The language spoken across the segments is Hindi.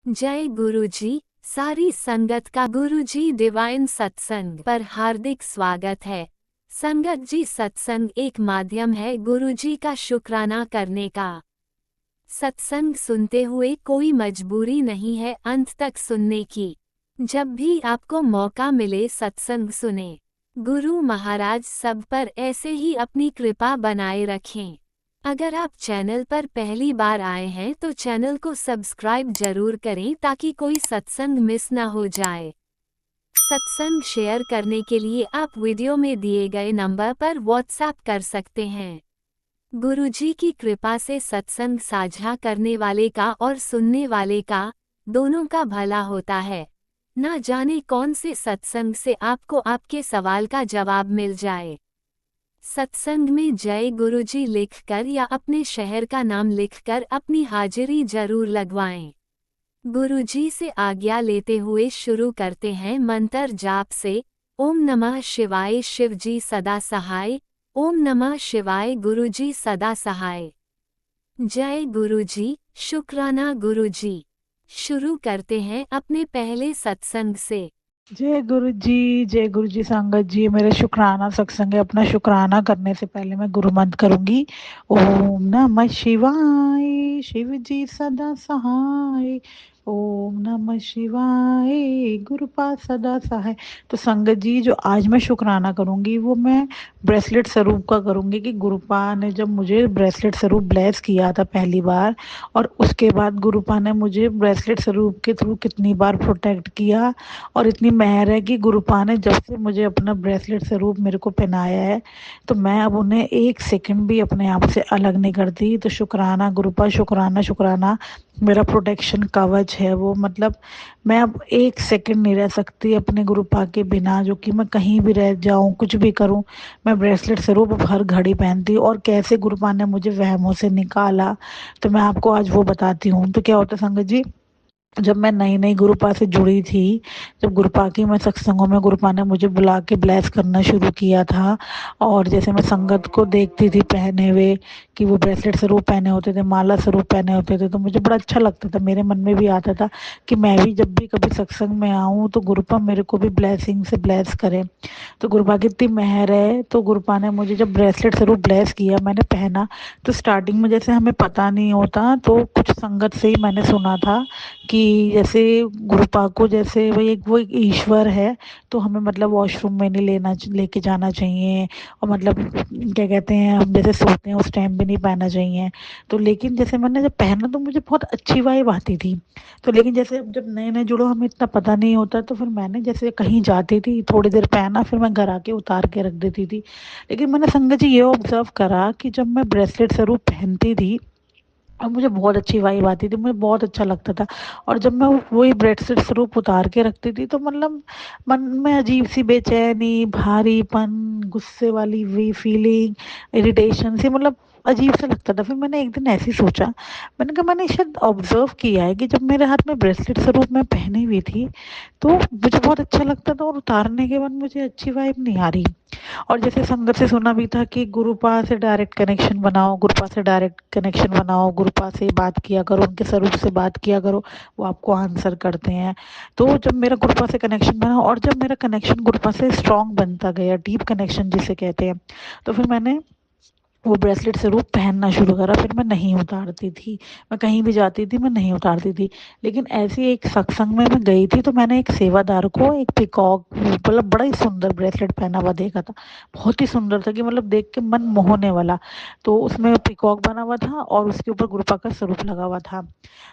जय गुरुजी। सारी संगत का गुरुजी डिवाइन सत्संग पर हार्दिक स्वागत है। संगत जी, सत्संग एक माध्यम है गुरुजी का शुक्राना करने का। सत्संग सुनते हुए कोई मजबूरी नहीं है अंत तक सुनने की। जब भी आपको मौका मिले सत्संग सुने। गुरु महाराज सब पर ऐसे ही अपनी कृपा बनाए रखें। अगर आप चैनल पर पहली बार आए हैं तो चैनल को सब्सक्राइब जरूर करें ताकि कोई सत्संग मिस ना हो जाए। सत्संग शेयर करने के लिए आप वीडियो में दिए गए नंबर पर व्हाट्सएप कर सकते हैं। गुरुजी की कृपा से सत्संग साझा करने वाले का और सुनने वाले का दोनों का भला होता है। ना जाने कौन से सत्संग से आपको आपके सवाल का जवाब मिल जाए। सत्संग में जय गुरुजी लिखकर या अपने शहर का नाम लिखकर अपनी हाजिरी जरूर लगवाएं। गुरुजी से आज्ञा लेते हुए शुरू करते हैं मंत्र जाप से। ओम नमः शिवाय, शिवजी सदा सहाय। ओम नमः शिवाय, गुरुजी सदा सहाय। जय गुरुजी, शुक्राना गुरुजी। शुरू करते हैं अपने पहले सत्संग से। जय गुरु जी संगत जी। मेरे शुक्राना सत्संग है। अपना शुक्राना करने से पहले मैं गुरु मंत्र करूंगी। ओम नमः शिवाय, शिव जी सदा सहाय। ओम नमः शिवाय, गुरुपाद सदा सहाय। तो संगत जी, जो आज मैं शुक्राना करूंगी वो मैं ब्रेसलेट स्वरूप का करूंगी कि गुरुपा ने जब मुझे ब्रेसलेट स्वरूप ब्लेस किया था पहली बार, और उसके बाद गुरुपा ने मुझे ब्रेसलेट स्वरूप के थ्रू कितनी बार प्रोटेक्ट किया। और इतनी मेहर है कि गुरुपा ने जब से मुझे अपना ब्रेसलेट स्वरूप मेरे को पहनाया है, तो मैं अब उन्हें एक सेकंड भी अपने आप से अलग नहीं करती। तो शुक्राना गुरुपा, शुक्राना शुक्राना। मेरा प्रोटेक्शन कवच है वो। मतलब मैं अब एक सेकंड नहीं रह सकती अपने गुरुपा के बिना। जो कि मैं कहीं भी रह जाऊं, कुछ भी करूं, मैं ब्रेसलेट स्वरूप अब हर घड़ी पहनती हूँ। और कैसे गुरुपा ने मुझे वहमों से निकाला, तो मैं आपको आज वो बताती हूँ। तो क्या होता है संगत जी, जब मैं नई नई गुरुपा से जुड़ी थी, जब गुरुपा की मैं सत्संगों में गुरुपा ने मुझे बुला के ब्लेस करना शुरू किया था, और जैसे मैं संगत को देखती थी पहने हुए कि वो ब्रेसलेट स्वरूप पहने होते थे, माला स्वरूप पहने होते थे, तो मुझे बड़ा अच्छा लगता था। मेरे मन में भी आता था कि मैं भी जब भी कभी सत्संग में आऊँ तो गुरुपा मेरे को भी ब्लेसिंग से ब्लेस करे। तो गुरुपा की इतनी मेहर है। तो गुरुपा ने मुझे जब ब्रेसलेट स्वरूप ब्लेस किया, मैंने पहना, तो स्टार्टिंग में जैसे हमें पता नहीं होता, तो कुछ संगत से ही मैंने सुना था कि जैसे गुरुपा को जैसे वो एक ईश्वर है, तो हमें मतलब वॉशरूम में नहीं लेके जाना चाहिए। और मतलब क्या कहते हैं, हम जैसे सोते हैं उस टाइम भी नहीं पहनना चाहिए। तो लेकिन जैसे मैंने जब पहना तो मुझे बहुत अच्छी वाइब आती थी। तो लेकिन जैसे अब जब नए नए जुड़ो, हमें इतना पता नहीं होता, तो फिर मैंने जैसे कहीं जाती थी, थोड़ी देर पहना, फिर मैं घर आके उतार के रख देती थी। लेकिन मैंने संगत जी ये ऑब्जर्व करा कि जब मैं ब्रेसलेट जरूर पहनती थी और मुझे बहुत अच्छी वाइब आती थी, मुझे बहुत अच्छा लगता था। और जब मैं वही ब्रेसलेट स्वरूप उतार के रखती थी, तो मतलब मन में अजीब सी बेचैनी, भारीपन, गुस्से वाली वी फीलिंग, इरिटेशन सी, मतलब अजीब सा लगता था। फिर मैंने एक दिन ऐसे ही सोचा, मैंने कहा मैंने शायद ऑब्जर्व किया है कि जब मेरे हाथ में ब्रेसलेट स्वरूप मैं पहनी हुई थी, तो मुझे बहुत अच्छा लगता था, और उतारने के बाद मुझे अच्छी वाइब नहीं आ रही। और जैसे संगत से सुना भी था कि गुरुपा से डायरेक्ट कनेक्शन बनाओ, गुरुपा से डायरेक्ट कनेक्शन बनाओ, गुरुपा से बात किया करो, उनके स्वरूप से बात किया करो, वो आपको आंसर करते हैं। तो जब मेरा गुरुपा से कनेक्शन बना, और जब मेरा कनेक्शन गुरुपा से स्ट्रांग बनता गया, डीप कनेक्शन जिसे कहते हैं, तो फिर मैंने वो ब्रेसलेट ज़रूर पहनना शुरू करा। फिर मैं नहीं उतारती थी, मैं कहीं भी जाती थी मैं नहीं उतारती थी। लेकिन ऐसी एक सत्संग में मैं गई थी, तो मैंने एक सेवादार को एक पिकॉक, मतलब बड़ा ही सुंदर ब्रेसलेट पहना हुआ देखा था। बहुत ही सुंदर था कि मतलब देख के मन मोहने वाला। तो उसमें पिकॉक बना हुआ था और उसके ऊपर गुरुपा का स्वरूप लगा हुआ था।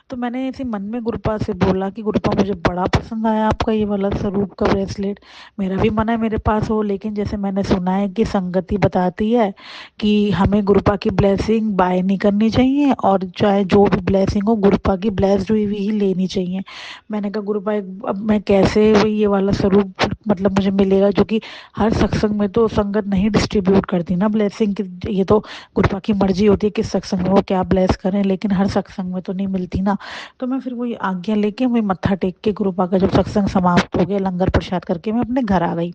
तो मैंने ऐसे मन में गुरुपा से बोला कि गुरुपा मुझे बड़ा पसंद आया आपका ये वाला स्वरूप का ब्रेसलेट। मेरा भी मन है मेरे पास हो, लेकिन जैसे मैंने सुना है कि संगति बताती है कि हमें गुरुपा की ब्लेसिंग बाय नहीं करनी चाहिए, और चाहे जो भी ब्लेसिंग हो गुरुपा की ब्लेस्ड हुई हुई ही लेनी चाहिए। मैंने कहा गुरुपा अब मैं कैसे ये वाला स्वरूप मतलब मुझे मिलेगा, जो कि हर सत्संग में तो संगत नहीं डिस्ट्रीब्यूट करती ना ब्लेसिंग की, ये तो गुरुपा की मर्जी होती है किस सत्संग में वो क्या ब्लेस करें, लेकिन हर सत्संग में तो नहीं मिलती ना। तो मैं फिर वही आज्ञा लेके, वही मत्था टेक के गुरुपा का जब सत्संग समाप्त हो गया, लंगर प्रसाद करके मैं अपने घर आ गई।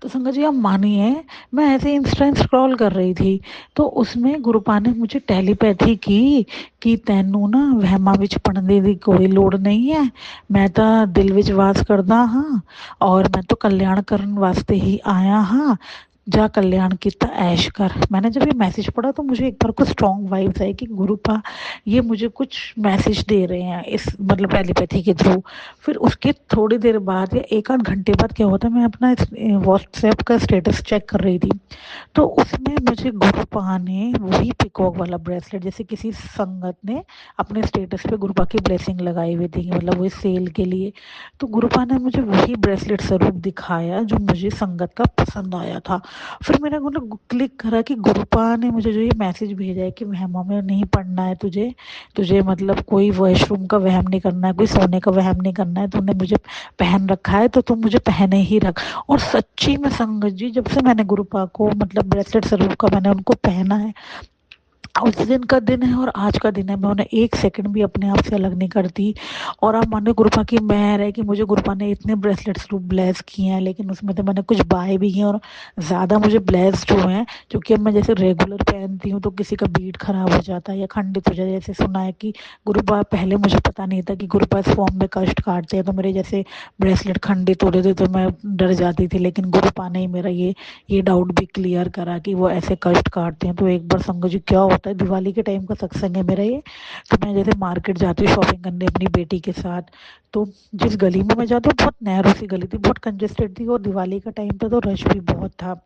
तो संगत जी आप मानिए, मैं ऐसे इंस्टा स्क्रॉल कर रही थी, तो उसमें गुरुपा ने मुझे टेलीपैथी की कि ਤੈਨੂੰ ਨਾ ਵਹਿਮਾਂ ਵਿੱਚ ਪੜਨ ਦੀ ਕੋਈ ਲੋੜ ਨਹੀਂ ਹੈ, ਮੈਂ ਤਾਂ ਦਿਲ ਵਿੱਚ ਵਾਸ ਕਰਦਾ ਹਾਂ और मैं तो कल्याण ਕਰਨ वास्ते ही आया हाँ, जा कल्याण कितना ऐश कर। मैंने जब ये मैसेज पढ़ा तो मुझे एक बार को स्ट्रॉन्ग वाइब्स आई कि गुरुपा ये मुझे कुछ मैसेज दे रहे हैं इस मतलब टेलीपैथी के थ्रू। फिर उसके थोड़ी देर बाद या एक आध घंटे बाद क्या होता है, मैं अपना व्हाट्सएप का स्टेटस चेक कर रही थी, तो उसमें मुझे गुरुपा ने वही पिकॉक वाला ब्रेसलेट, जैसे किसी संगत ने अपने स्टेटस पे गुरुपा की ब्लेसिंग लगाई हुई थी, मतलब वो सेल के लिए, तो गुरुपा ने मुझे वही ब्रेसलेट स्वरूप दिखाया जो मुझे संगत का पसंद आया था। फिर मैंने मतलब क्लिक करा कि गुरुपा ने मुझे जो ये मैसेज भेजा है कि वहमों में नहीं पड़ना है तुझे, तुझे मतलब कोई वॉशरूम का वहम नहीं करना है, कोई सोने का वहम नहीं करना है, तूने मुझे पहन रखा है तो तुम मुझे पहने ही रख। और सच्ची में संगत जी, जब से मैंने गुरुपा को मतलब ब्रेसलेट स्वरूप का मैंने उनको पहना है, उस दिन का दिन है और आज का दिन है, मैं उन्हें एक सेकंड भी अपने आप से अलग नहीं करती। और आप मानो गुरुपा की मेहर है कि मुझे गुरुपा ने इतने ब्रेसलेट्स ब्लेस किए हैं, लेकिन उसमें तो मैंने कुछ बाय भी किए और ज़्यादा मुझे ब्लेस जो हैं, क्योंकि अब मैं जैसे रेगुलर पहनती हूँ तो किसी का बीट खराब हो जाता है या खंडित हो जाता है। जैसे सुना है कि गुरुपा, पहले मुझे पता नहीं था कि गुरुपा इस फॉर्म में कष्ट काटते हैं, तो मेरे जैसे ब्रेसलेट खंडित हो रहे थे तो मैं डर जाती थी, लेकिन गुरुपा ने ही मेरा ये डाउट भी क्लियर करा कि वो ऐसे कष्ट काटते हैं। तो एक बार संगत जी क्या होता है, दिवाली के टाइम का सत्संग है मेरा ये, तो मैं जैसे मार्केट जाती हूँ शॉपिंग करने अपनी बेटी के साथ, तो जिस गली में मैं जाती हूँ बहुत नैरो सी गली थी, बहुत कंजेस्टेड थी और दिवाली का टाइम था तो रश भी बहुत था।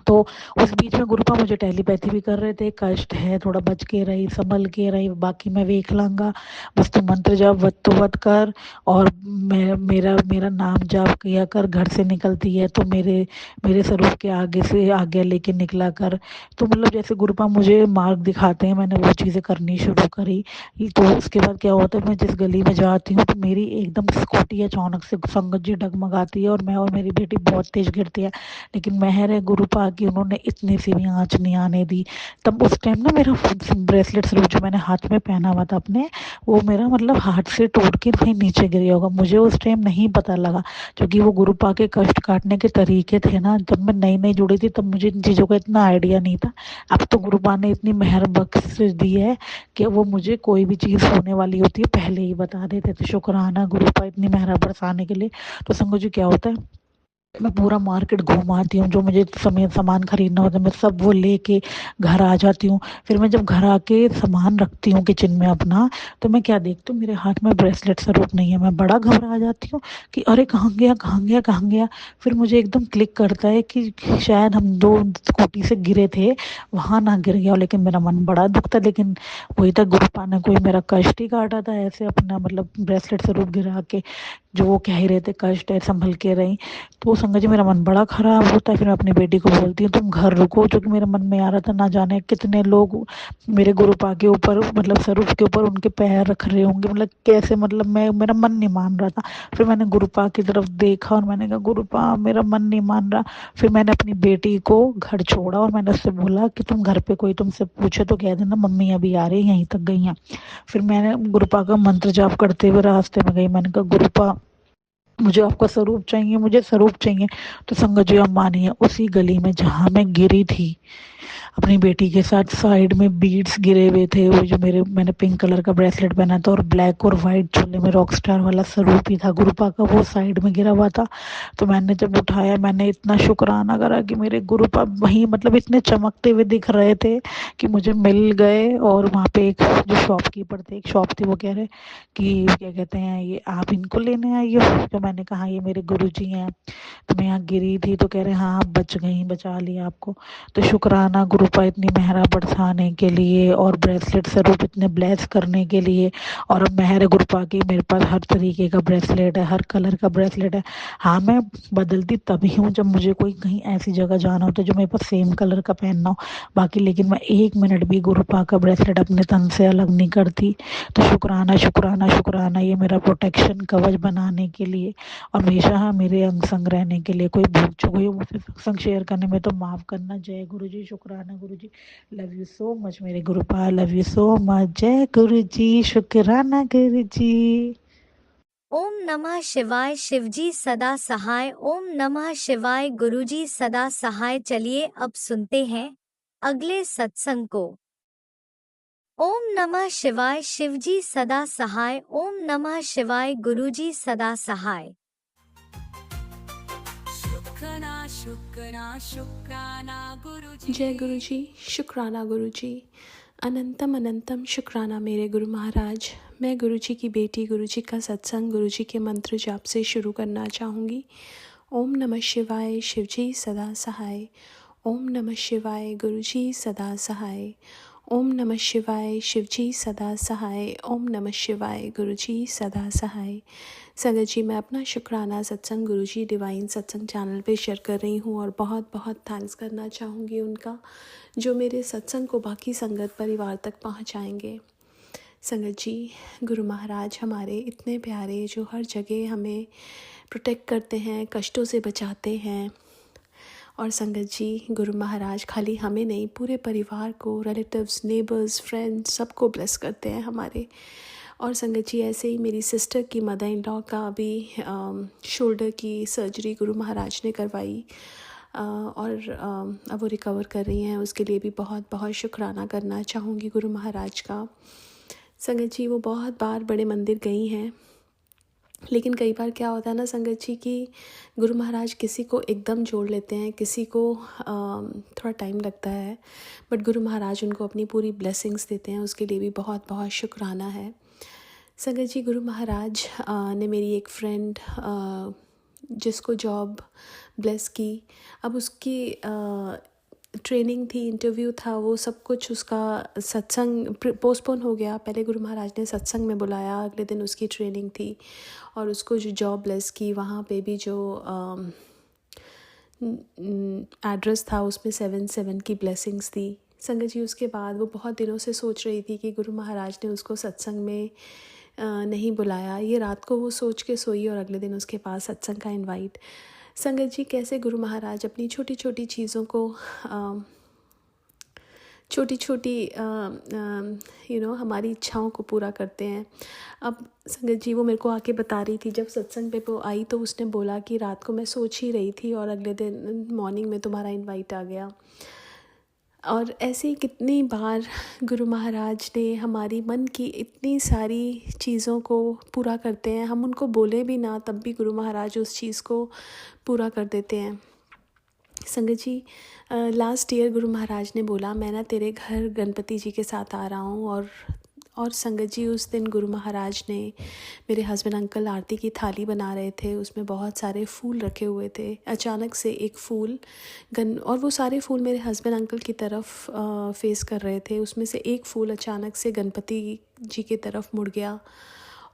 तो उस बीच में गुरुपा मुझे टेलीपैथी भी कर रहे थे, कष्ट है थोड़ा बच के रही, संभल के रही, बाकी मैं देख लांगा, बस तू मंत्र जाप वत तो वत कर, और मेरा मेरा नाम जाप किया कर, घर से निकलती है तो मेरे मेरे स्वरूप के आगे से आगे लेके निकला कर। तो मतलब जैसे गुरुपा मुझे मार्ग दिखाते हैं, मैंने वो चीज़ें करनी शुरू करी। तो उसके बाद क्या होता है, मैं जिस गली में जाती हूँ तो मेरी एकदम स्कूटी अचानक से संगत जी डगमगाती है और मैं और मेरी बेटी बहुत तेज गिरती है, लेकिन मेहर है गुरुपा की, उन्होंने इतनी सी भी आँच नहीं आने दी। तब उस टाइम ना मेरा ब्रेसलेट स्वरूप जो मैंने हाथ में पहना हुआ था अपने, वो मेरा मतलब हाथ से टूट के कहीं नीचे गिर गया होगा, मुझे उस टाइम नहीं पता लगा, क्योंकि वो गुरुपा के कष्ट काटने के तरीके थे ना, जब मैं नई नई जुड़ी थी तब मुझे इन चीज़ों का इतना आइडिया नहीं था। अब तो गुरुपा ने इतनी मेहर बख्श दी है कि वो मुझे कोई भी चीज़ होने वाली होती है पहले ही बता देते, तो शुक्राना गुरुपा इतनी मेहर बरसाने के लिए। तो संगत जी क्या होता है, मैं पूरा मार्केट घूम आती हूँ, जो मुझे समय सामान खरीदना होता है मैं सब वो लेके घर आ जाती हूँ। फिर मैं जब घर आके सामान रखती हूँ किचन में अपना, तो मैं क्या देखती हूँ, मेरे हाथ में ब्रेसलेट स्वरूप नहीं है, मैं बड़ा घबरा जाती हूँ कि अरे कहाँ गया कहाँ गया कहाँ गया। फिर मुझे एकदम क्लिक करता है कि शायद हम दो स्कूटी से गिरे थे, वहाँ ना गिर गया हो, लेकिन मेरा मन बड़ा दुखता, लेकिन वही था गुरुपा ने कोई मेरा कष्ट ही काटा था ऐसे अपना मतलब ब्रेसलेट स्वरूप गिरा के, जो वो कह ही रहे थे कष्ट है संभल के रही। तो संगत जी मेरा मन बड़ा खराब होता है, फिर मैं अपनी बेटी को बोलती हूँ तुम घर रुको, जो कि मेरे मन में आ रहा था ना जाने कितने लोग मेरे गुरुपा के ऊपर मतलब स्वरूप के ऊपर उनके पैर रख रहे होंगे, मतलब कैसे, मतलब मैं मेरा मन नहीं मान रहा था। फिर मैंने गुरुपा की तरफ देखा और मैंने कहा गुरुपा मेरा मन नहीं मान रहा। फिर मैंने अपनी बेटी को घर छोड़ा और मैंने उससे बोला कि तुम घर पे कोई तुमसे पूछे तो कह देना मम्मी अभी आ रही यहीं तक गई हैं। फिर मैंने गुरुपा का मंत्र जाप करते हुए रास्ते में गई, मैंने कहा गुरुपा मुझे आपका स्वरूप चाहिए, मुझे स्वरूप चाहिए। तो संगत जी आप मानिए, उसी गली में जहाँ मैं गिरी थी अपनी बेटी के साथ, साइड में बीड्स गिरे हुए थे, वो जो मेरे मैंने पिंक कलर का ब्रेसलेट पहना था और ब्लैक और वाइट चोले में रॉक स्टार वाला स्वरूप ही था गुरुपा का, वो साइड में गिरा हुआ था। तो मैंने जब उठाया, मैंने इतना शुक्राना करा कि मेरे गुरुपा वहीं मतलब इतने चमकते हुए दिख रहे थे कि मुझे मिल गए। और वहाँ पे एक जो शॉपकीपर थे, एक शॉप थी, वो कह रहे कि क्या कहते हैं ये आप इनको लेने आई हो, तो मैंने कहा ये मेरे गुरुजी हैं, तो मैं यहाँ गिरी थी, तो कह रहे हाँ आप बच गई, बचा लिया आपको। तो शुक्राना गुरुपा इतनी मेहरा बरसाने के लिए और ब्रेसलेट स्वरूप इतने ब्लेस करने के लिए। और अब मेहर गुरुपा की मेरे पास हर तरीके का ब्रेसलेट है, हर कलर का ब्रेसलेट है। हाँ मैं बदलती तभी हूँ जब मुझे कोई कहीं ऐसी जगह जाना होता है जो मेरे पास सेम कलर का पहनना हो, बाकी लेकिन मैं एक मिनट भी गुरुपा का ब्रेसलेट अपने तन से अलग नहीं करती। तो शुक्राना शुक्राना शुक्राना ये मेरा प्रोटेक्शन कवच बनाने के लिए और हमेशा मेरे अंग संग रहने के लिए। कोई भूल चूक हुई हो मुझसे सत्संग शेयर करने में तो माफ़ करना। जय गुरु जी, शुक्राना गुरु जी, लव यू सो मच मेरे गुरुपा, लव यू सो मच, जय गुरु जी, शुक्राना गुरु जी। ओम नमः शिवाय शिवजी सदा सहाय। ओम नमः शिवाय गुरुजी सदा सहाय। चलिए अब सुनते हैं अगले सत्संग को। ओम नमः शिवाय शिवजी सदा सहाय। ओम नमः शिवाय गुरुजी सदा सहाय। जय गुरु जी, शुक्राना गुरु जी। अनंतम अनंतम शुक्राना मेरे गुरु महाराज। मैं गुरु जी की बेटी गुरु जी का सत्संग गुरु जी के मंत्र जाप से शुरू करना चाहूँगी। ओम नमः शिवाय शिवजी सदा सहाय। ओम नमः शिवाय गुरु जी सदा सहाय। ओम नमः शिवाय शिवजी सदा सहाय। ओम नमः शिवाय गुरु जी सदा सहाय। संगत जी, मैं अपना शुक्राना सत्संग गुरु जी डिवाइन सत्संग चैनल पे शेयर कर रही हूँ और बहुत बहुत थैंक्स करना चाहूँगी उनका, जो मेरे सत्संग को बाकी संगत परिवार तक पहुँचाएंगे। संगत जी, गुरु महाराज हमारे इतने प्यारे, जो हर जगह हमें प्रोटेक्ट करते हैं, कष्टों से बचाते हैं। और संगत जी, गुरु महाराज खाली हमें नहीं, पूरे परिवार को, रिलेटिव्स, नेबर्स, फ्रेंड्स, सबको ब्लेस करते हैं हमारे। और संगत जी, ऐसे ही मेरी सिस्टर की मदर इन लॉ का अभी शोल्डर की सर्जरी गुरु महाराज ने करवाई और अब वो रिकवर कर रही हैं। उसके लिए भी बहुत बहुत शुक्राना करना चाहूँगी गुरु महाराज का। संगत जी, वो बहुत बार बड़े मंदिर गई हैं, लेकिन कई बार क्या होता है ना संगत जी, कि गुरु महाराज किसी को एकदम जोड़ लेते हैं, किसी को थोड़ा टाइम लगता है, बट गुरु महाराज उनको अपनी पूरी ब्लेसिंग्स देते हैं। उसके लिए भी बहुत बहुत शुक्राना है। संगत जी, गुरु महाराज ने मेरी एक फ्रेंड जिसको जॉब ब्लेस की, अब उसकी ट्रेनिंग थी, इंटरव्यू था, वो सब कुछ, उसका सत्संग पोस्टपोन हो गया। पहले गुरु महाराज ने सत्संग में बुलाया, अगले दिन उसकी ट्रेनिंग थी और उसको जो जॉब ब्लेस की, वहाँ पे भी जो एड्रेस था उसमें 7/7 की ब्लेसिंग्स थी। संगत जी, उसके बाद वो बहुत दिनों से सोच रही थी कि गुरु महाराज ने उसको सत्संग में नहीं बुलाया। ये रात को वो सोच के सोई और अगले दिन उसके पास सत्संग का इनवाइट। संगत जी, कैसे गुरु महाराज अपनी छोटी छोटी चीज़ों को छोटी छोटी हमारी इच्छाओं को पूरा करते हैं। अब संगत जी, वो मेरे को आके बता रही थी, जब सत्संग पे वो आई तो उसने बोला कि रात को मैं सोच ही रही थी और अगले दिन मॉर्निंग में तुम्हारा इनवाइट आ गया। और ऐसे ही कितनी बार गुरु महाराज ने हमारी मन की इतनी सारी चीज़ों को पूरा करते हैं, हम उनको बोले भी ना तब भी गुरु महाराज उस चीज़ को पूरा कर देते हैं। संगत जी, लास्ट ईयर गुरु महाराज ने बोला, मैं ना तेरे घर गणपति जी के साथ आ रहा हूँ। और संगत जी, उस दिन गुरु महाराज ने, मेरे हस्बैंड अंकल आरती की थाली बना रहे थे, उसमें बहुत सारे फूल रखे हुए थे। अचानक से एक फूल और वो सारे फूल मेरे हस्बैंड अंकल की तरफ फेस कर रहे थे, उसमें से एक फूल अचानक से गणपति जी की तरफ मुड़ गया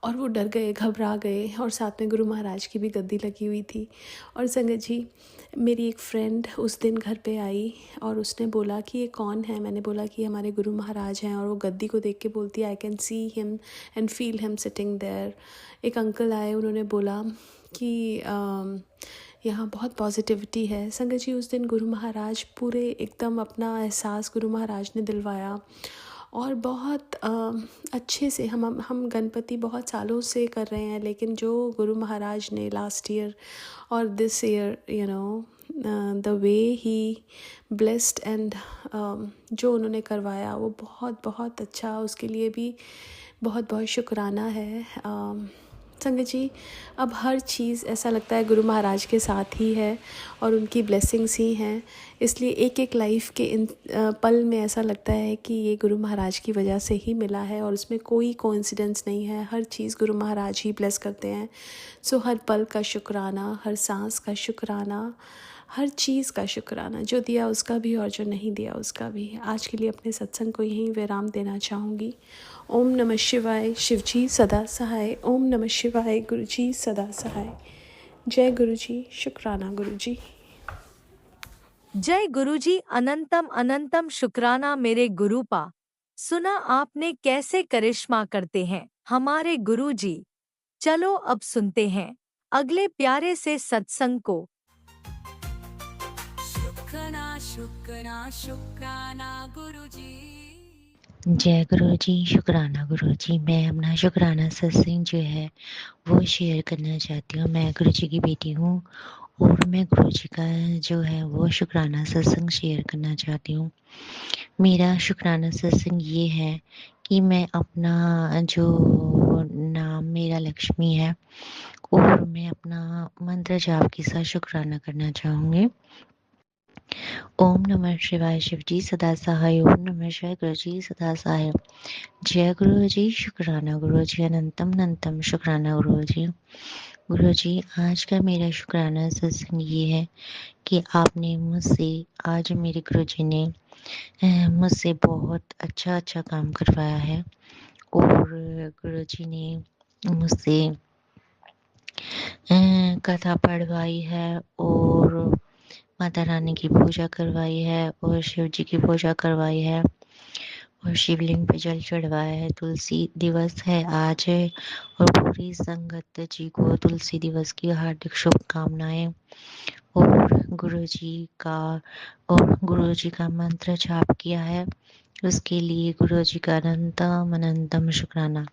और वो डर गए, घबरा गए। और साथ में गुरु महाराज की भी गद्दी लगी हुई थी। और संगत जी, मेरी एक फ्रेंड उस दिन घर पे आई और उसने बोला कि ये कौन है। मैंने बोला कि हमारे गुरु महाराज हैं। और वो गद्दी को देख के बोलती है, I can see him and feel him sitting there. एक अंकल आए, उन्होंने बोला कि यहाँ बहुत पॉजिटिविटी है। संगत जी, उस दिन गुरु महाराज पूरे एकदम अपना एहसास गुरु महाराज ने दिलवाया और बहुत अच्छे से हम गणपति बहुत सालों से कर रहे हैं, लेकिन जो गुरु महाराज ने लास्ट ईयर और this year the way he blessed and जो उन्होंने करवाया वो बहुत बहुत अच्छा। उसके लिए भी बहुत बहुत शुक्राना है। संगत जी, अब हर चीज़ ऐसा लगता है गुरु महाराज के साथ ही है और उनकी ब्लेसिंग्स ही हैं। इसलिए एक एक लाइफ के इन पल में ऐसा लगता है कि ये गुरु महाराज की वजह से ही मिला है और उसमें कोई कोइंसिडेंस नहीं है। हर चीज़ गुरु महाराज ही ब्लेस करते हैं। सो हर पल का शुक्राना, हर सांस का शुक्राना, हर चीज़ का शुक्राना, जो दिया उसका भी और जो नहीं दिया उसका भी। आज के लिए अपने सत्संग को यहीं विराम देना चाहूँगी। ओम नमः शिवाय शिवजी सदा सहाय। ओम नमः शिवाय गुरुजी सदा सहाय। जय गुरुजी, शुक्राना गुरुजी। जय गुरुजी, अनंतम अनंतम शुक्राना मेरे गुरुपा। सुना आपने कैसे करिश्मा करते हैं हमारे गुरुजी। चलो अब सुनते हैं अगले प्यारे से सत्संग को। शुक्राना शुक्राना शुक्राना गुरुजी। जय गुरु जी, शुक्राना गुरु जी। मैं अपना शुक्राना सत्संग जो है वो शेयर करना चाहती हूँ। मैं गुरु जी की बेटी हूँ और मैं गुरु जी का जो है वो शुक्राना सत्संग शेयर करना चाहती हूँ। मेरा शुक्राना सत्संग ये है कि मैं अपना जो नाम मेरा लक्ष्मी है और मैं अपना मंत्र जाप के साथ शुक्राना करना चाहूँगी। ओम नमः शिवाय शिव जी सदा सहाय। ओम नमः शिवाय गुरु जी सदा सहाय। जय गुरु जी, शुक्राना गुरु जी, अनंतम अनंतम शुक्राना गुरु जी। गुरु जी, आज का मेरा शुक्राना सत्संग ये है कि आपने मुझसे, आज मेरे गुरु जी ने मुझसे बहुत अच्छा अच्छा काम करवाया है और गुरु जी ने मुझसे कथा पढ़वाई है और माता रानी की पूजा करवाई है और शिव जी की पूजा करवाई है और शिवलिंग पे जल चढ़वाया है। तुलसी दिवस है आज और पूरी संगत जी को तुलसी दिवस की हार्दिक शुभकामनाएं। और गुरु जी का मंत्र जाप किया है, उसके लिए गुरु जी का अनंतम अनंतम शुक्राना।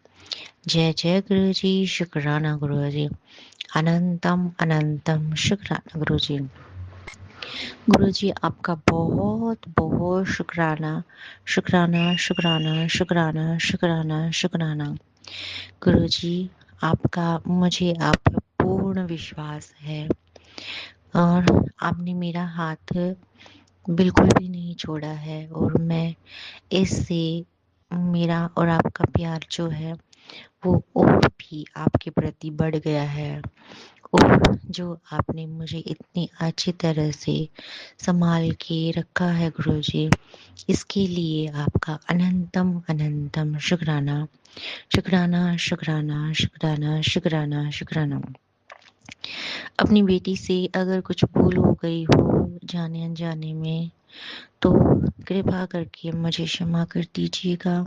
जय जय गुरु जी, शुक्राना गुरु जी, अनंतम अनंतम शुक्राना गुरु जी। गुरु जी, आपका बहुत बहुत शुक्राना शुक्राना शुक्राना शुक्राना शुक्राना शुक्राना। गुरु जी, मुझे आप पर पूर्ण विश्वास है और आपने मेरा हाथ बिल्कुल भी नहीं छोड़ा है और मैं इससे मेरा और आपका प्यार जो है वो और भी आपके प्रति बढ़ गया है और जो आपने मुझे इतनी अच्छी तरह से संभाल के रखा है गुरु जी, इसके लिए आपका अनंतम अनंतम शुक्राना शुक्राना शुक्राना शुक्राना शुक्राना शुक्राना। अपनी बेटी से अगर कुछ भूल हो गई हो जाने अनजाने में तो कृपा करके मुझे क्षमा कर दीजिएगा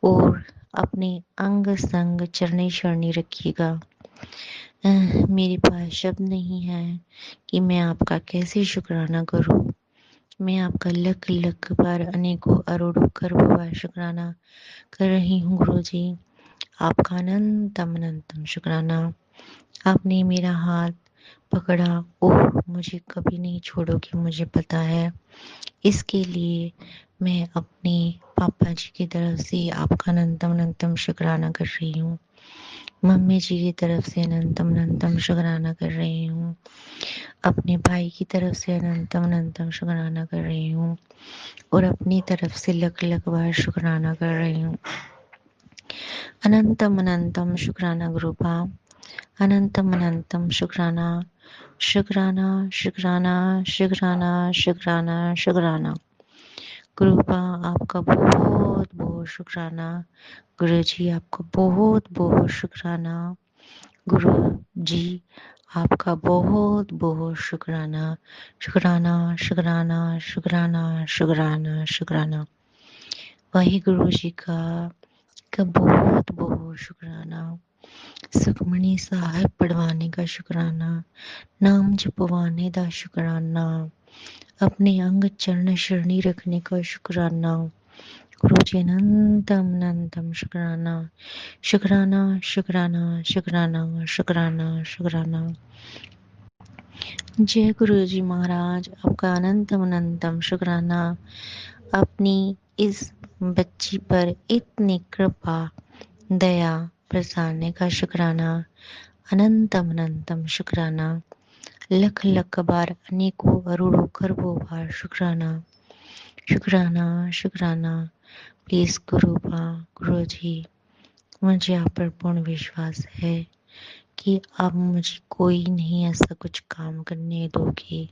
और अपने अंग संग चरणी शरणी रखिएगा। मेरे पास शब्द नहीं है कि मैं आपका कैसे शुक्राना करूं। मैं आपका लख लख बार अनेकों अरोड़ों करोड़ों बार शुक्राना कर रही हूँ गुरु जी। आपका अनंतम अनंतम शुक्राना। आपने मेरा हाथ पकड़ा और मुझे कभी नहीं छोड़ोगे, मुझे पता है। इसके लिए मैं अपने पापा जी की तरफ से आपका अनंतम अनंतम शुक्राना कर रही हूँ। मम्मी जी की तरफ से अनंतम अनंतम शुक्राना कर रही हूँ। अपने भाई की तरफ से अनंतम अनंतम शुक्राना कर रही हूँ और अपनी तरफ से लख लख बार शुक्राना कर रही हूँ। अनंतम अनंतम शुक्राना गुरुपा, अनंतम अनंतम शुक्राना शुक्राना शुक्राना शुक्राना शुक्राना शुक्राना। गुरुपा, आपका बहुत बहुत शुक्राना। गुरु जी, आपका बहुत बहुत शुक्राना। गुरु जी, आपका बहुत बहुत शुक्राना शुक्राना शुक्राना शुक्राना शुक्राना शुक्राना। वाहिगुरु जी का बहुत बहुत शुक्राना। सुखमणी साहिब पढ़वाने का शुक्राना, नाम जपवाने का शुक्राना, अपने अंग चरण शरणी रखने का शुक्राना। गुरु जी, अनंतम अनंतम शुक्राना शुक्राना शुक्राना शुक्राना शुक्राना शुक्राना। जय गुरु जी महाराज, आपका अनंतम अनंतम शुक्राना। अपनी इस बच्ची पर इतनी कृपा दया बरसाने का शुक्राना, अनंतम अनंतम शुक्राना। लख लख बार अनेकों अरोड़ों खरबों बार शुक्राना शुक्राना शुक्राना। प्लीज गुरु जी, मुझे आप पर पूर्ण विश्वास है कि आप मुझे कोई नहीं ऐसा कुछ काम करने दोगे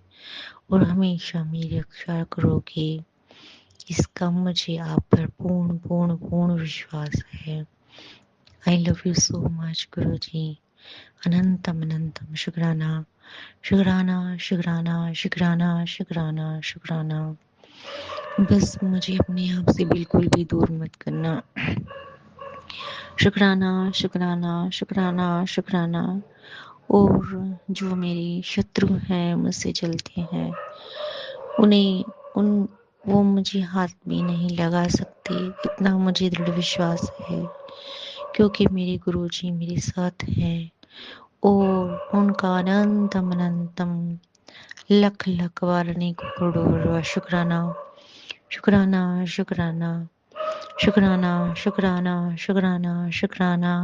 और हमेशा मेरी रक्षा करोगे। इसका मुझे आप पर पूर्ण पूर्ण पूर्ण विश्वास है। I love you so much गुरु जी। अनंतम अनंतम शुक्राना शुक्राना शुक्राना शुक्राना शुक्राना शुक्राना। बस मुझे अपने आप से बिल्कुल भी दूर मत करना। शुक्राना शुक्राना शुक्राना शुक्राना। और जो मेरे शत्रु हैं, मुझसे चलते हैं, उन्हें वो मुझे हाथ भी नहीं लगा सकते, इतना मुझे दृढ़ विश्वास है, क्योंकि मेरे गुरुजी मेरे साथ हैं और उनका अनंतम अनंतम लख लख बार अनेकों करोड़ों शुक्राना शुक्राना शुक्राना शुक्राना शुक्राना शुक्राना शुक्राना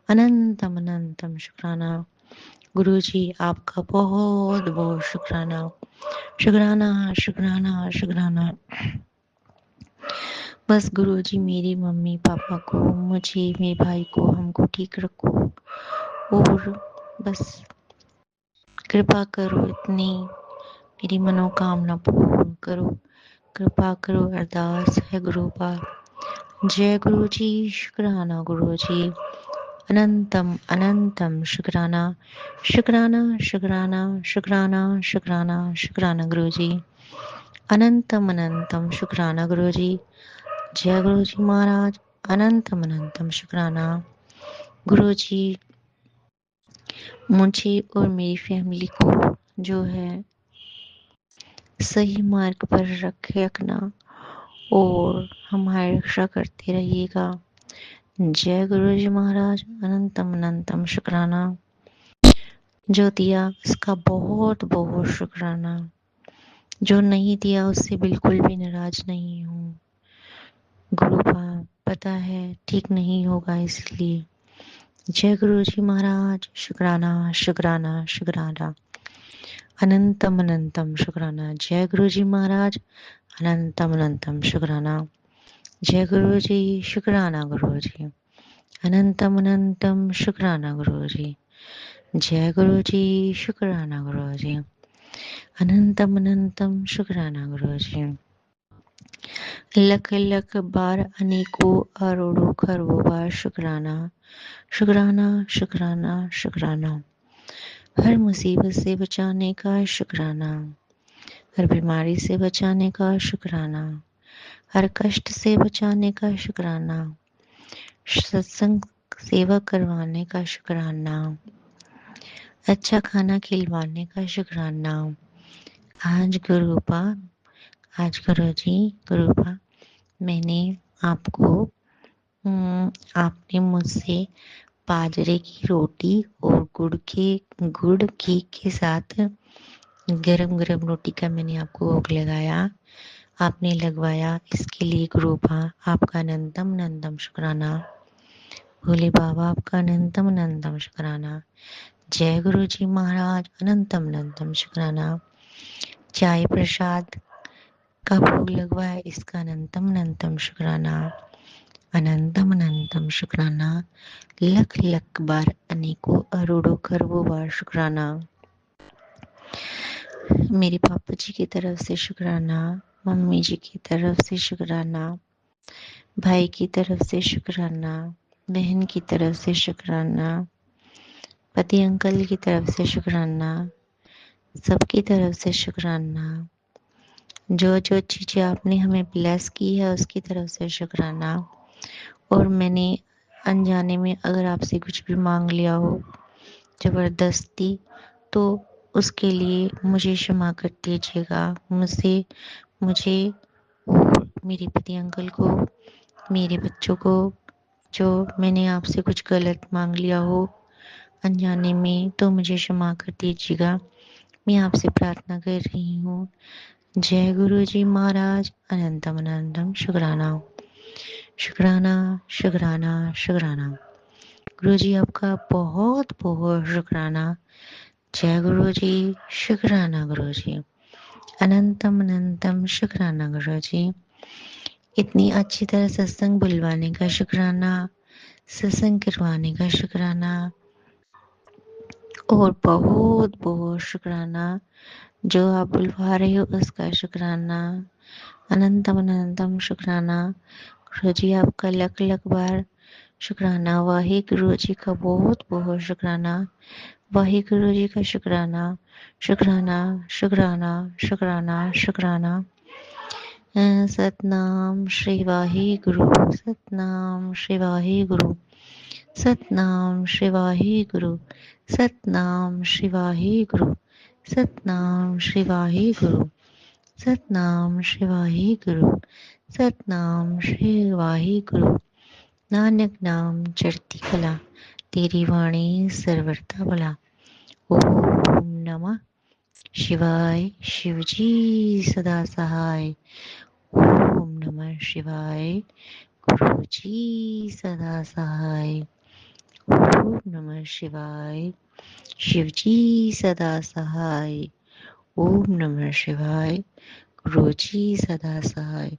अनंतम अनंतम शुक्राना। गुरुजी आपका बहुत बहुत शुक्राना शुक्राना शुक्राना शुक्राना। बस गुरुजी मेरी मम्मी पापा को, मुझे, मेरे भाई को, हमको ठीक रखो और बस कृपा करो, इतनी मेरी मनोकामना पूर्ण करो, कृपा करो, अरदास है गुरु पास। जय गुरु जी, शुक्राना गुरु जी, अनंतम अनंतम शुक्राना शुक्राना शुक्राना शुक्राना शुक्राना शुक्राना गुरु जी, अनंतम अनंतम शुक्राना गुरु जी। जय गुरु जी महाराज, अनंतम अनंतम शुक्राना गुरु जी। मुझे और मेरी फैमिली को जो है सही मार्ग पर रखना और हमारी रक्षा करते रहिएगा। जय गुरु जी महाराज, अनंतम अनंतम शुक्राना। जो दिया उसका बहुत बहुत शुक्राना, जो नहीं दिया उससे बिल्कुल भी नाराज नहीं हूँ। गुरु पता है ठीक नहीं होगा इसलिए। जय गुरु जी महाराज, शुक्राना शुक्राना शुक्राना, अनंतम अनंतम शुक्राना। जय गुरु जी महाराज, अनंतम अनंतम शुक्राना। जय गुरु जी, शुक्राना गुरु जी, अनंतम अनंतम शुक्राना गुरु जी। जय गुरु जी, शुक्राना गुरु जी, अनंतम अनंतम शुक्राना गुरु जी। लख लख बार, अनेकों अरोड़ों खरबों बार शुक्राना शुक्राना शुक्राना शुक्राना। हर मुसीबत से बचाने का शुक्राना, हर बीमारी से बचाने का शुक्राना, हर कष्ट से बचाने का शुक्राना, सत्संग सेवा करवाने का शुक्राना, अच्छा खाना खिलवाने का शुक्राना। आज गुरुपा, आज गुरुपा मैंने आपको आपने मुझसे बाजरे की रोटी और गुड़ घी के साथ गरम गरम रोटी का मैंने आपको भोग लगाया, आपने लगवाया, इसके लिए गुरुपा आपका अनंतम अनंतम शुक्राना। भोले बाबा आपका अनंतम अनंतम शुक्राना। जय गुरु जी महाराज, अनंतम अनंतम शुक्राना। चाय प्रसाद का भोग लगवाया, इसका अनंतम अनंतम शुक्राना, अनंतम अनंतम शुक्राना। लख लख बार, अनेकों अरोड़ों खरबों बार शुक्राना। मेरे पापा जी की तरफ से शुक्राना, मम्मी जी की तरफ से शुक्राना, भाई की तरफ से शुक्राना, बहन की तरफ से शुक्राना, पति अंकल की तरफ से शुक्राना, सबकी तरफ से शुक्राना। जो जो चीज़ें आपने हमें ब्लेस की है उसकी तरफ से शुक्राना। और मैंने अनजाने में अगर आपसे कुछ भी मांग लिया हो जबरदस्ती, तो उसके लिए मुझे क्षमा कर दीजिएगा। मुझे और मेरे पति अंकल को, मेरे बच्चों को, जो मैंने आपसे कुछ गलत मांग लिया हो अनजाने में, तो मुझे क्षमा कर दीजिएगा। मैं आपसे प्रार्थना कर रही हूँ। जय गुरु जी महाराज, अनंतम अनंतम शुक्राना शुक्राना शुक्राना शुक्राना। गुरु जी आपका बहुत बहुत शुक्राना। जय गुरु जी, शुक्राना गुरु जी, अनंतम अनंतम शुक्राना गुरु जी। इतनी अच्छी तरह सत्संग बुलवाने का शुक्राना, सत्संग करवाने का शुक्राना और बहुत बहुत शुक्राना जो आप बुलवा रहे हो उसका शुक्राना, अनंतम अनंतम शुक्राना। गुरु जी आपका लख लख बार शुक्राना। वाहिगुरु जी का बहुत बहुत शुक्राना, वाहिगुरु जी का शुक्राना शुक्राना शुक्राना शुक्राना शुक्राना। सतनाम श्री वाहिगुरु, सतनाम श्री वाहिगुरु, सतनाम श्री वाहिगुरु, सतनाम श्री वाहिगुरु, सतनाम श्री वाहिगुरु। सतनाम श्री वाहिगुरु, सतनाम श्री वाहिगुरु। नानक नाम चढ़ती कला, तेरी वाणी सरवरता भला। ओम नमः शिवाय, शिवजी सदा सहाय। ओम नमः शिवाय, गुरुजी सदा सहाय। ओम नमः शिवाय, शिवजी सदा सहाय। ओम नमः शिवाय, गुरुजी सदा सहाय।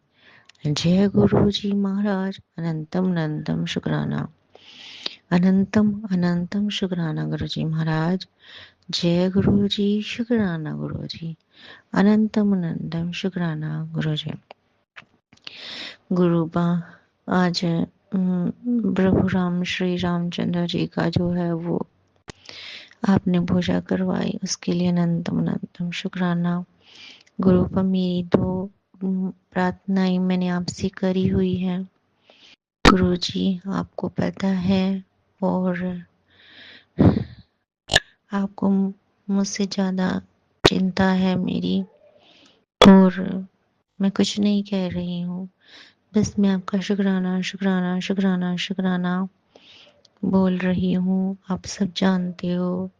जय गुरुजी महाराज, अनंतम अनंतम शुक्राना। अनंतम अनंतम शुक्राना गुरुजी महाराज। जय गुरुजी, शुक्राना गुरुजी। अनंतम अनंतम शुक्राना गुरुजी। गुरुबा आज प्रभु राम श्री रामचंद्र जी का जो है वो आपने पूजा करवाई, उसके लिए अनंतम अनंतम शुक्राना। गुरुबा मेरी दो प्रार्थनाएं मैंने आपसे करी हुई है गुरुजी, आपको पता है, और आपको मुझसे ज्यादा चिंता है मेरी, और मैं कुछ नहीं कह रही हूँ, बस मैं आपका शुक्राना शुक्राना शुक्राना शुक्राना बोल रही हूँ। आप सब जानते हो,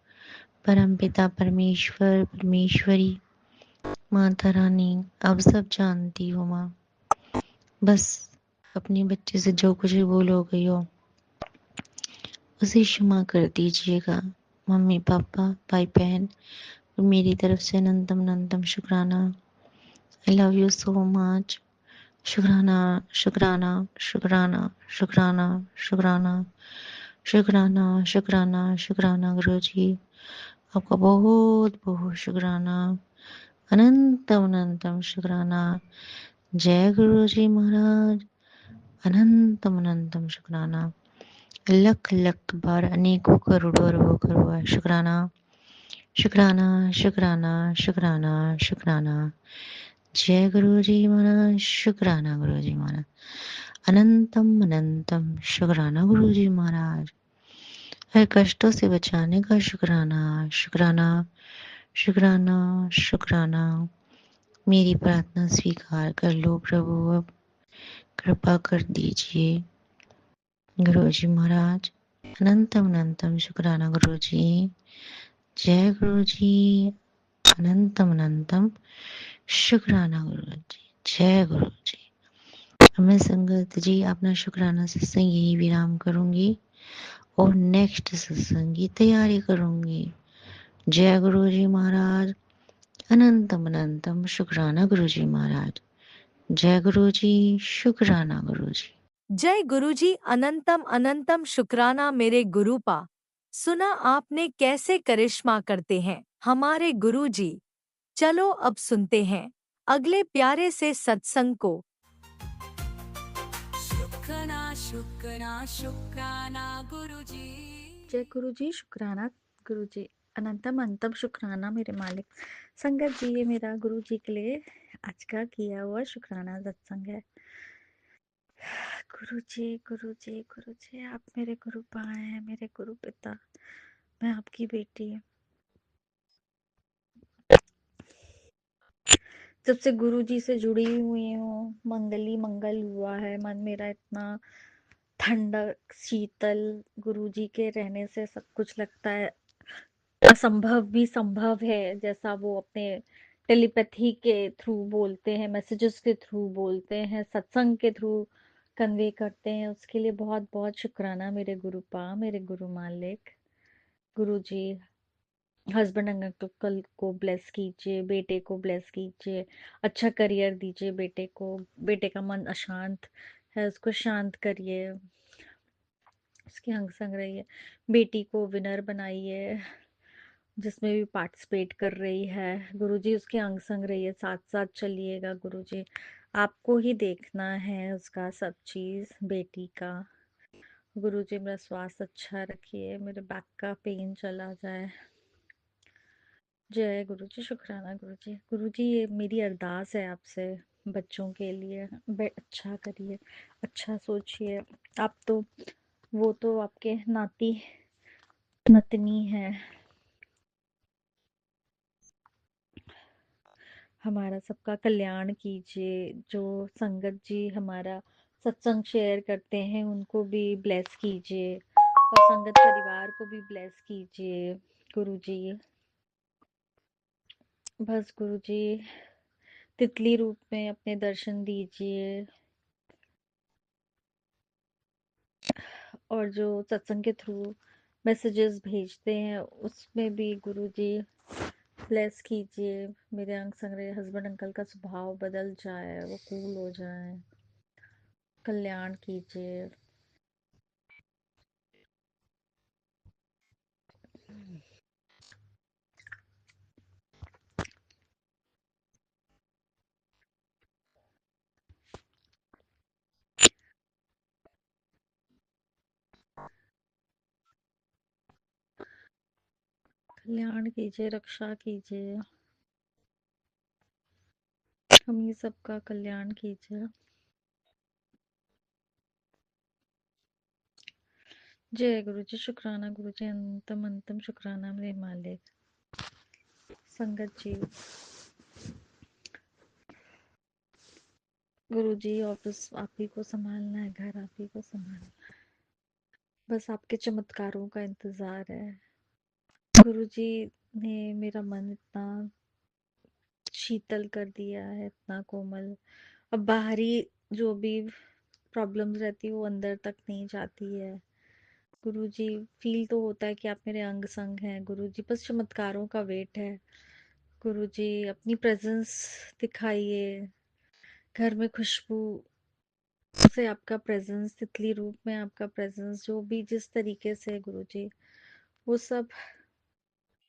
परमपिता परमेश्वर, परमेश्वरी, माता रानी, आप सब जानती हो माँ। बस अपने बच्चे से जो कुछ भी भूल हो गई हो उसे क्षमा कर दीजिएगा। मम्मी पापा भाई बहन, मेरी तरफ से अनंतम अनंतम शुक्राना। I love you so much. शुक्राना शुक्राना शुक्राना शुक्राना शुक्राना शुक्राना शुक्राना शुक्राना गुरुजी, आपका बहुत बहुत शुक्राना। अनंतम अनंतम शुक्राना। जय गुरुजी महाराज, अनंतम अनंतम शुक्राना। लख लख बार, अनेकों करोड़ों अरबों करोड़ शुक्राना शुक्राना शुक्राना शुक्राना शुक्राना। जय गुरुजी महाराज, शुक्राना गुरुजी महाराज। अनंतम अनंतम शुक्राना गुरुजी महाराज। हर कष्टों से बचाने का शुक्राना शुक्राना शुक्राना शुक्राना। मेरी प्रार्थना स्वीकार कर लो प्रभु, अब कृपा कर दीजिए गुरुजी महाराज। अनंतम अनंतम शुक्राना गुरुजी। जय गुरुजी, अनंतम अनंतम शुक्राना गुरुजी। जय गुरुजी। मैं संगत जी अपना शुक्राना सत्संग यही विराम करूंगी और नेक्स्ट सत्संग की तैयारी करूंगी। जय गुरुजी महाराज, अनंतम अनंतम शुक्राना गुरुजी महाराज। जय गुरुजी, शुक्राना गुरुजी। जय गुरुजी, अनंतम अनंतम शुक्राना मेरे गुरुपा। सुना आपने कैसे करिश्मा करते हैं हमारे गुरुजी। चलो अब सुनते हैं अगले प्यारे से सत्संग को। शुक्राना शुक्राना शुक्राना गुरुजी। जय गुरुजी, शुक्राना गुरुजी। अनंतम अनंतम शुक्राना मेरे मालिक। संगत जी, ये मेरा गुरुजी के लिए आज का किया हुआ शुक्राना सत्संग है। गुरुजी गुरुजी गुरुजी, आप मेरे गुरु पाए हैं, मेरे गुरु पिता। मैं आपकी बेटी, जब से गुरुजी से जुड़ी हुई हूँ मंगली मंगल हुआ है। मन मेरा इतना ठंडा शीतल, गुरुजी के रहने से सब कुछ लगता है असंभव भी संभव है। जैसा वो अपने टेलीपैथी के थ्रू बोलते हैं, मैसेजेस के थ्रू बोलते हैं, सत्संग के थ्रू कन्वे करते हैं, उसके लिए बहुत बहुत शुक्राना मेरे गुरुपा, मेरे गुरु मालिक। गुरुजी हस्बैंड अंकल को ब्लेस कीजिए, बेटे को ब्लेस कीजिए, अच्छा करियर दीजिए बेटे को। बेटे का मन अशांत है, उसको शांत करिए, उसके अंग संग रहिए। बेटी को विनर बनाइए, जिसमें भी पार्टिसिपेट कर रही है। गुरुजी उसके अंग संग रहिए, साथ साथ चलिएगा गुरुजी। आपको ही देखना है उसका सब चीज़, बेटी का। गुरुजी मेरा स्वास्थ्य अच्छा रखिए, मेरे बैक का पेन चला जाए। जय गुरुजी, शुक्राना गुरुजी। गुरुजी ये मेरी अरदास है आपसे, बच्चों के लिए अच्छा करिए, अच्छा सोचिए। आप तो वो तो आपके नाती नतनी है, हमारा सबका कल्याण कीजिए। जो संगत जी हमारा सत्संग शेयर करते हैं उनको भी ब्लेस कीजिए और संगत परिवार को भी ब्लेस कीजिए गुरु जी। बस गुरु जी तितली रूप में अपने दर्शन दीजिए और जो सत्संग के थ्रू मैसेजेस भेजते हैं उसमें भी गुरु जी ब्लेस कीजिए। मेरे अंग संग हस्बैंड अंकल का स्वभाव बदल जाए, वो कूल हो जाए, कल्याण कीजिए। कल्याण कीजिए, रक्षा कीजिए, हम ये सबका कल्याण कीजिए। जय गुरु जी। शुक्राना गुरु जी। अंतम अंतम शुक्राना मेरे मालिक। संगत जी, गुरु जी ऑफिस आप ही को संभालना है, घर आप ही को संभालना है, बस आपके चमत्कारों का इंतजार है। गुरु जी ने मेरा मन इतना शीतल कर दिया है, इतना कोमल। अब बाहरी जो भी प्रॉब्लम्स रहती है वो अंदर तक नहीं जाती है। गुरु जी फील तो होता है कि आप मेरे अंग संग हैं। गुरु जी बस चमत्कारों का वेट है। गुरु जी अपनी प्रेजेंस दिखाइए, घर में खुशबू से आपका प्रेजेंस, तितली रूप में आपका प्रेजेंस, जो भी जिस तरीके से गुरु जी वो सब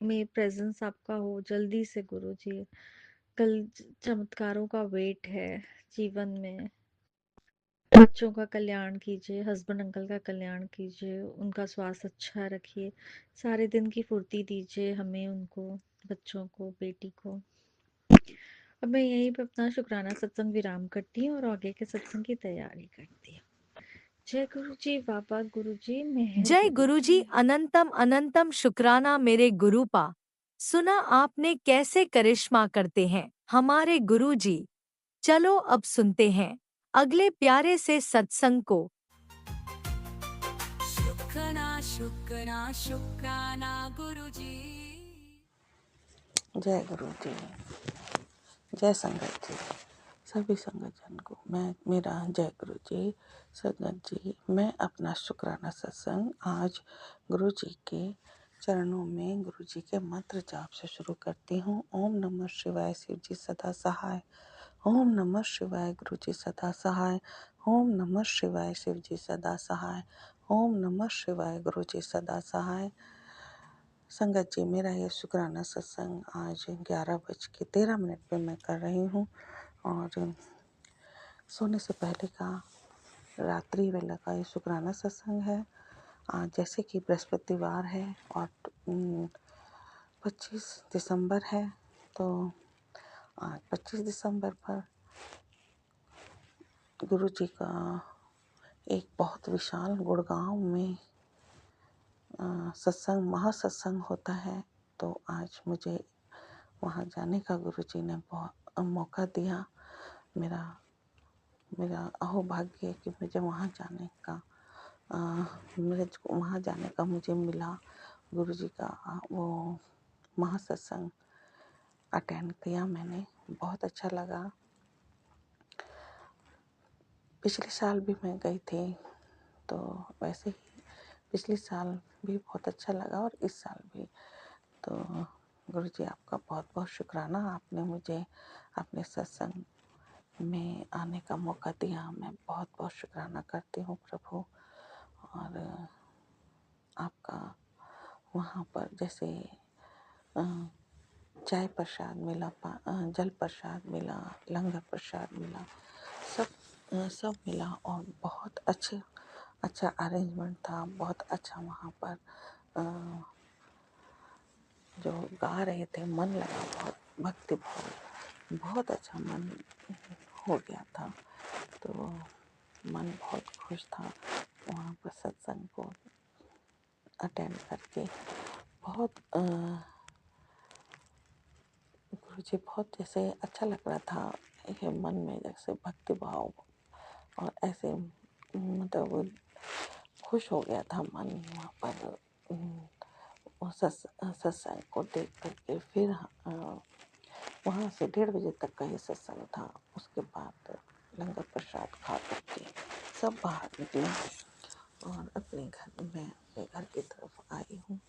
में प्रेजेंस आपका हो जल्दी से गुरु जी। कल चमत्कारों का वेट है जीवन में। बच्चों का कल्याण कीजिए, हस्बैंड अंकल का कल्याण कीजिए, उनका स्वास्थ्य अच्छा रखिए, सारे दिन की फुर्ती दीजिए हमें, उनको, बच्चों को, बेटी को। अब मैं यहीं पे अपना शुक्राना सत्संग विराम करती हूँ और आगे के सत्संग की तैयारी करती हूँ। जय गुरु जी। बाबा गुरु जी मेहर जय गुरु गुरु जी। अनंतम अनंतम शुक्राना मेरे गुरुपा। सुना आपने कैसे करिश्मा करते हैं हमारे गुरु जी। चलो अब सुनते हैं अगले प्यारे से सत्संग को। शुक्राना शुक्राना शुक्राना गुरुजी। जय गुरु जी। जय संगत जी। सभी संगत जन को मेरा जय गुरु जी। संगत जी, मैं अपना शुक्राना सत्संग आज गुरु जी के चरणों में गुरु जी के मंत्र जाप से शुरू करती हूँ। ओम नमः शिवाय, शिव जी सदा सहाय। ओम नमः शिवाय, गुरु जी सदा सहाय। ओम नमः शिवाय, शिव जी सदा सहाय। ओम नमः शिवाय, गुरु जी सदा सहाय। संगत जी, मेरा ये शुक्राना सत्संग आज 11:13 पे मैं कर रही हूँ और सोने से पहले का रात्रि वेला का ये शुक्राना सत्संग है। आज जैसे कि बृहस्पतिवार है और 25 दिसंबर है, तो आज 25 दिसंबर पर गुरु जी का एक बहुत विशाल गुड़गांव में सत्संग, महासत्संग होता है। तो आज मुझे वहाँ जाने का गुरु जी ने बहुत मौका दिया। मेरा अहोभाग्य है कि मुझे वहाँ जाने का मुझे मिला। गुरु जी का वो महासत्संग अटेंड किया मैंने, बहुत अच्छा लगा। पिछले साल भी मैं गई थी, तो वैसे ही पिछले साल भी बहुत अच्छा लगा और इस साल भी। तो गुरु जी आपका बहुत बहुत शुक्राना, आपने मुझे अपने सत्संग में आने का मौका दिया। मैं बहुत बहुत शुक्राना करती हूँ प्रभु। और आपका वहाँ पर जैसे चाय प्रसाद मिला, जल प्रसाद मिला, लंगर प्रसाद मिला, सब मिला और बहुत अच्छा अरेंजमेंट था। बहुत अच्छा वहाँ पर जो गा रहे थे, मन लगा, बहुत भक्ति भाव, बहुत अच्छा मन हो गया था। तो मन बहुत खुश था वहाँ पर सत्संग को अटेंड करके। बहुत गुरु गुरुजी बहुत जैसे अच्छा लग रहा था, ये मन में जैसे भक्ति भाव और ऐसे मतलब खुश हो गया था मन वहाँ पर वो सत्संग को देख करके। फिर वहाँ से 1:30 बजे तक का ही सत्संग था। उसके बाद लंगर प्रसाद खा करके सब बाहर निकले और अपने घर में अपने घर की तरफ आई हूँ।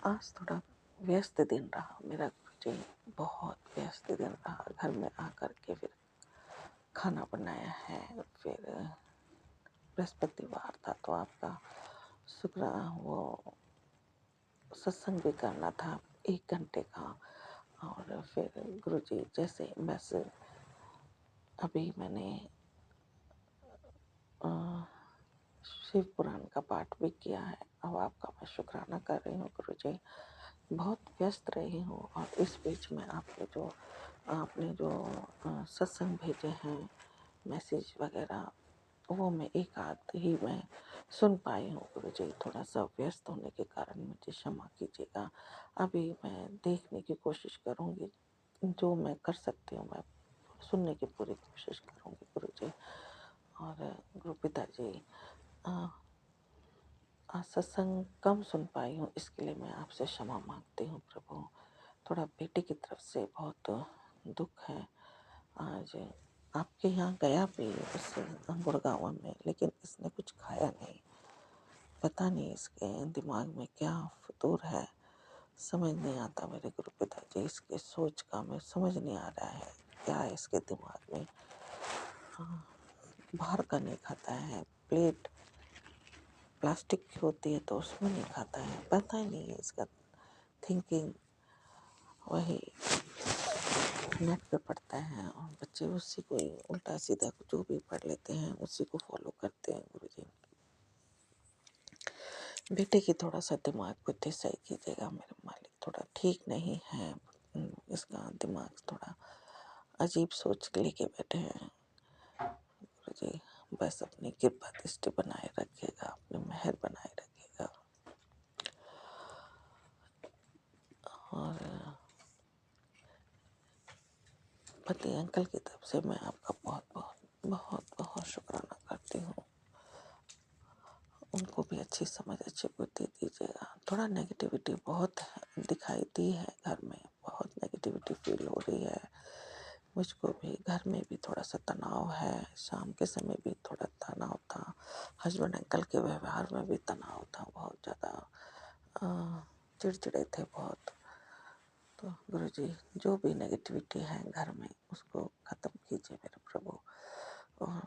आज थोड़ा व्यस्त दिन रहा मेरा गुरुजी, बहुत व्यस्त दिन रहा। घर में आकर के फिर खाना बनाया है, फिर बृहस्पतिवार था तो आपका शुक्र वो सत्संग भी करना था 1 घंटे का। और फिर गुरुजी जैसे बस अभी मैंने शिव पुराण का पाठ भी किया है। अब आपका मैं शुक्राना कर रही हूँ गुरुजी। बहुत व्यस्त रही हूँ और इस बीच में आपने जो सत्संग भेजे हैं, मैसेज वगैरह, वो मैं एक आध ही मैं सुन पाई हूँ गुरुजी। थोड़ा सा व्यस्त होने के कारण मुझे क्षमा कीजिएगा। अभी मैं देखने की कोशिश करूँगी, जो मैं कर सकती हूँ मैं सुनने की पूरी कोशिश करूँगी गुरुजी। और गुरु पिताजी आज सत्संग कम सुन पाई हूँ, इसके लिए मैं आपसे क्षमा मांगती हूँ प्रभु। थोड़ा बेटे की तरफ से बहुत दुख है। आज आपके यहाँ गया भी उस गुड़गांव में, लेकिन इसने कुछ खाया नहीं। पता नहीं इसके दिमाग में क्या फतूर है, समझ नहीं आता मेरे गुरु पिताजी। इसके सोच का मैं समझ नहीं आ रहा है क्या है इसके दिमाग में। बाहर का नहीं खाता है, प्लेट प्लास्टिक की होती है तो उसमें नहीं खाता है। पता ही नहीं है इसका थिंकिंग। वही नेट पे पढ़ता है और बच्चे उसी को ही उल्टा सीधा जो भी पढ़ लेते हैं उसी को फॉलो करते हैं गुरुजी। बेटे की थोड़ा सा दिमाग बुद्धि सही कीजिएगा मेरे मालिक, थोड़ा ठीक नहीं है। इसका दिमाग थोड़ा अजीब सोच लेके बैठे हैं गुरुजी। बस अपनी कृपा दृष्टि बनाए रखिएगा, अपनी मेहर बनाए रखिएगा। और पति अंकल की तरफ से मैं आपका बहुत बहुत बहुत बहुत शुक्राना करती हूँ। उनको भी अच्छी समझ अच्छी बुद्धि दीजिएगा। थोड़ा नेगेटिविटी बहुत दिखाई दी है घर में, बहुत नेगेटिविटी फील हो रही है मुझको भी। घर में भी थोड़ा सा तनाव है, शाम के समय भी थोड़ा तनाव था, हस्बैंड अंकल के व्यवहार में भी तनाव था, बहुत ज़्यादा चिड़चिड़े थे बहुत। तो गुरुजी जो भी नेगेटिविटी है घर में उसको ख़त्म कीजिए मेरे प्रभु। और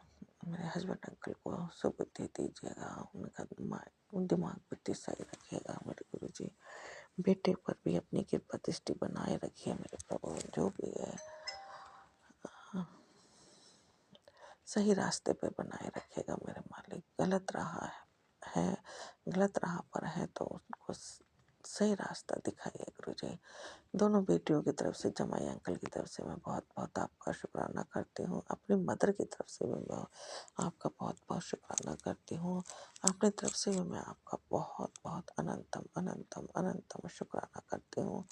मेरे हस्बैंड अंकल को सुबुद्धि दीजिएगा, उनका दिमाग बुद्धि सही रखिएगा मेरे गुरुजी। बेटे पर भी अपनी कृपा दृष्टि बनाए रखिए मेरे प्रभु। जो भी है सही रास्ते पे बनाए रखिएगा मेरे मालिक। गलत राह पर है तो उनको सही रास्ता दिखाइए गुरुजी। दोनों बेटियों की तरफ से, जमाई अंकल की तरफ से मैं बहुत बहुत आपका शुक्राना करती हूँ। अपनी मदर की तरफ से भी मैं आपका बहुत बहुत शुक्राना करती हूँ। अपनी तरफ से भी मैं आपका बहुत बहुत अनंतम अनंतम अनंतम शुक्राना करती हूँ।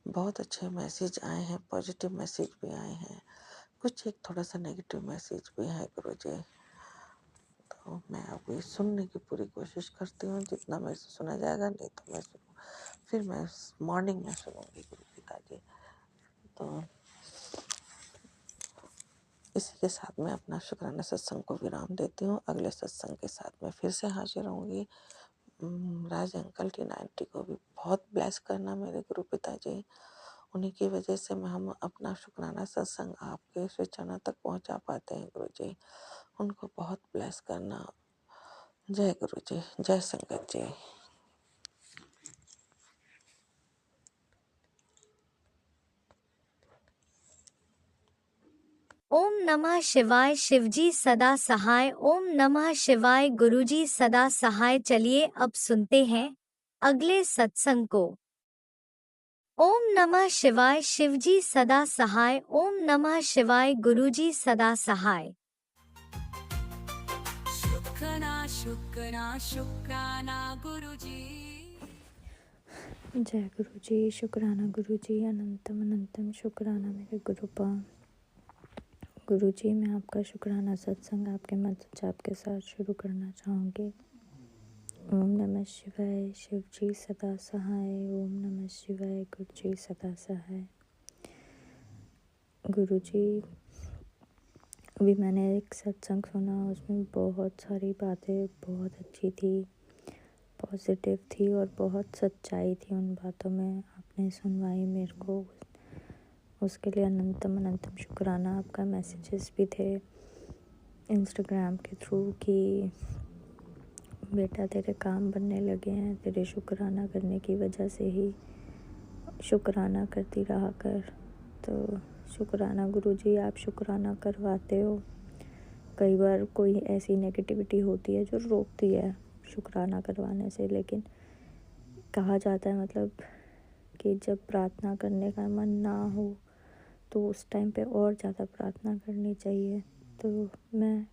बहुत अच्छे मैसेज आए हैं, पॉजिटिव मैसेज भी आए हैं, कुछ एक थोड़ा सा नेगेटिव मैसेज भी है गुरुजी। तो मैं अभी सुनने की पूरी कोशिश करती हूँ, जितना मेरे से सुना जाएगा। नहीं तो फिर मैं मॉर्निंग में सुनूंगी गुरु पिताजी। तो इसी के साथ मैं अपना शुक्राना सत्संग को विराम देती हूँ। अगले सत्संग के साथ मैं फिर से हाजिर होंगी। राज अंकल T90 को भी बहुत ब्लेस करना मेरे गुरु पिताजी। उन्हीं की वजह से हम अपना शुक्राना सत्संग आपके इस चैनल तक पहुँचा पाते हैं गुरुजी। उनको बहुत ब्लेस करना। जय गुरुजी, जय संगत जी। ओम नमः शिवाय। शिवजी सदा सहाय। ओम नमः शिवाय। गुरुजी सदा सहाय। चलिए अब सुनते हैं अगले सत्संग को। ओम नमः शिवाय। शिवजी सदा सहाय। ओम नमः शिवाय। गुरुजी सदा सहाय। शुक्राना शुक्राना शुक्राना गुरुजी। जय गुरु जी, शुक्राना गुरु जी, अनंतम अनंतम शुक्राना मेरे गुरुपा। गुरु जी, मैं आपका शुक्राना सत्संग आपके मंत्र जाप के साथ शुरू करना चाहूँगी। ओम नमः शिवाय, शिव जी सदा सहाय। ओम नमः शिवाय, गुरु जी सदा सहाय। गुरु जी, अभी मैंने एक सत्संग सुना, उसमें बहुत सारी बातें बहुत अच्छी थी, पॉजिटिव थी और बहुत सच्चाई थी उन बातों में। आपने सुनवाई मेरे को, उसके लिए अनंतम अनंतम शुक्राना। आपका मैसेजेस भी थे इंस्टाग्राम के थ्रू कि बेटा तेरे काम बनने लगे हैं, तेरे शुक्राना करने की वजह से ही शुक्राना करती रहा कर। तो शुक्राना गुरु जी, आप शुक्राना करवाते हो। कई बार कोई ऐसी नेगेटिविटी होती है जो रोकती है शुक्राना करवाने से, लेकिन कहा जाता है मतलब कि जब प्रार्थना करने का मन ना हो तो उस टाइम पे और ज़्यादा प्रार्थना करनी चाहिए। तो मैं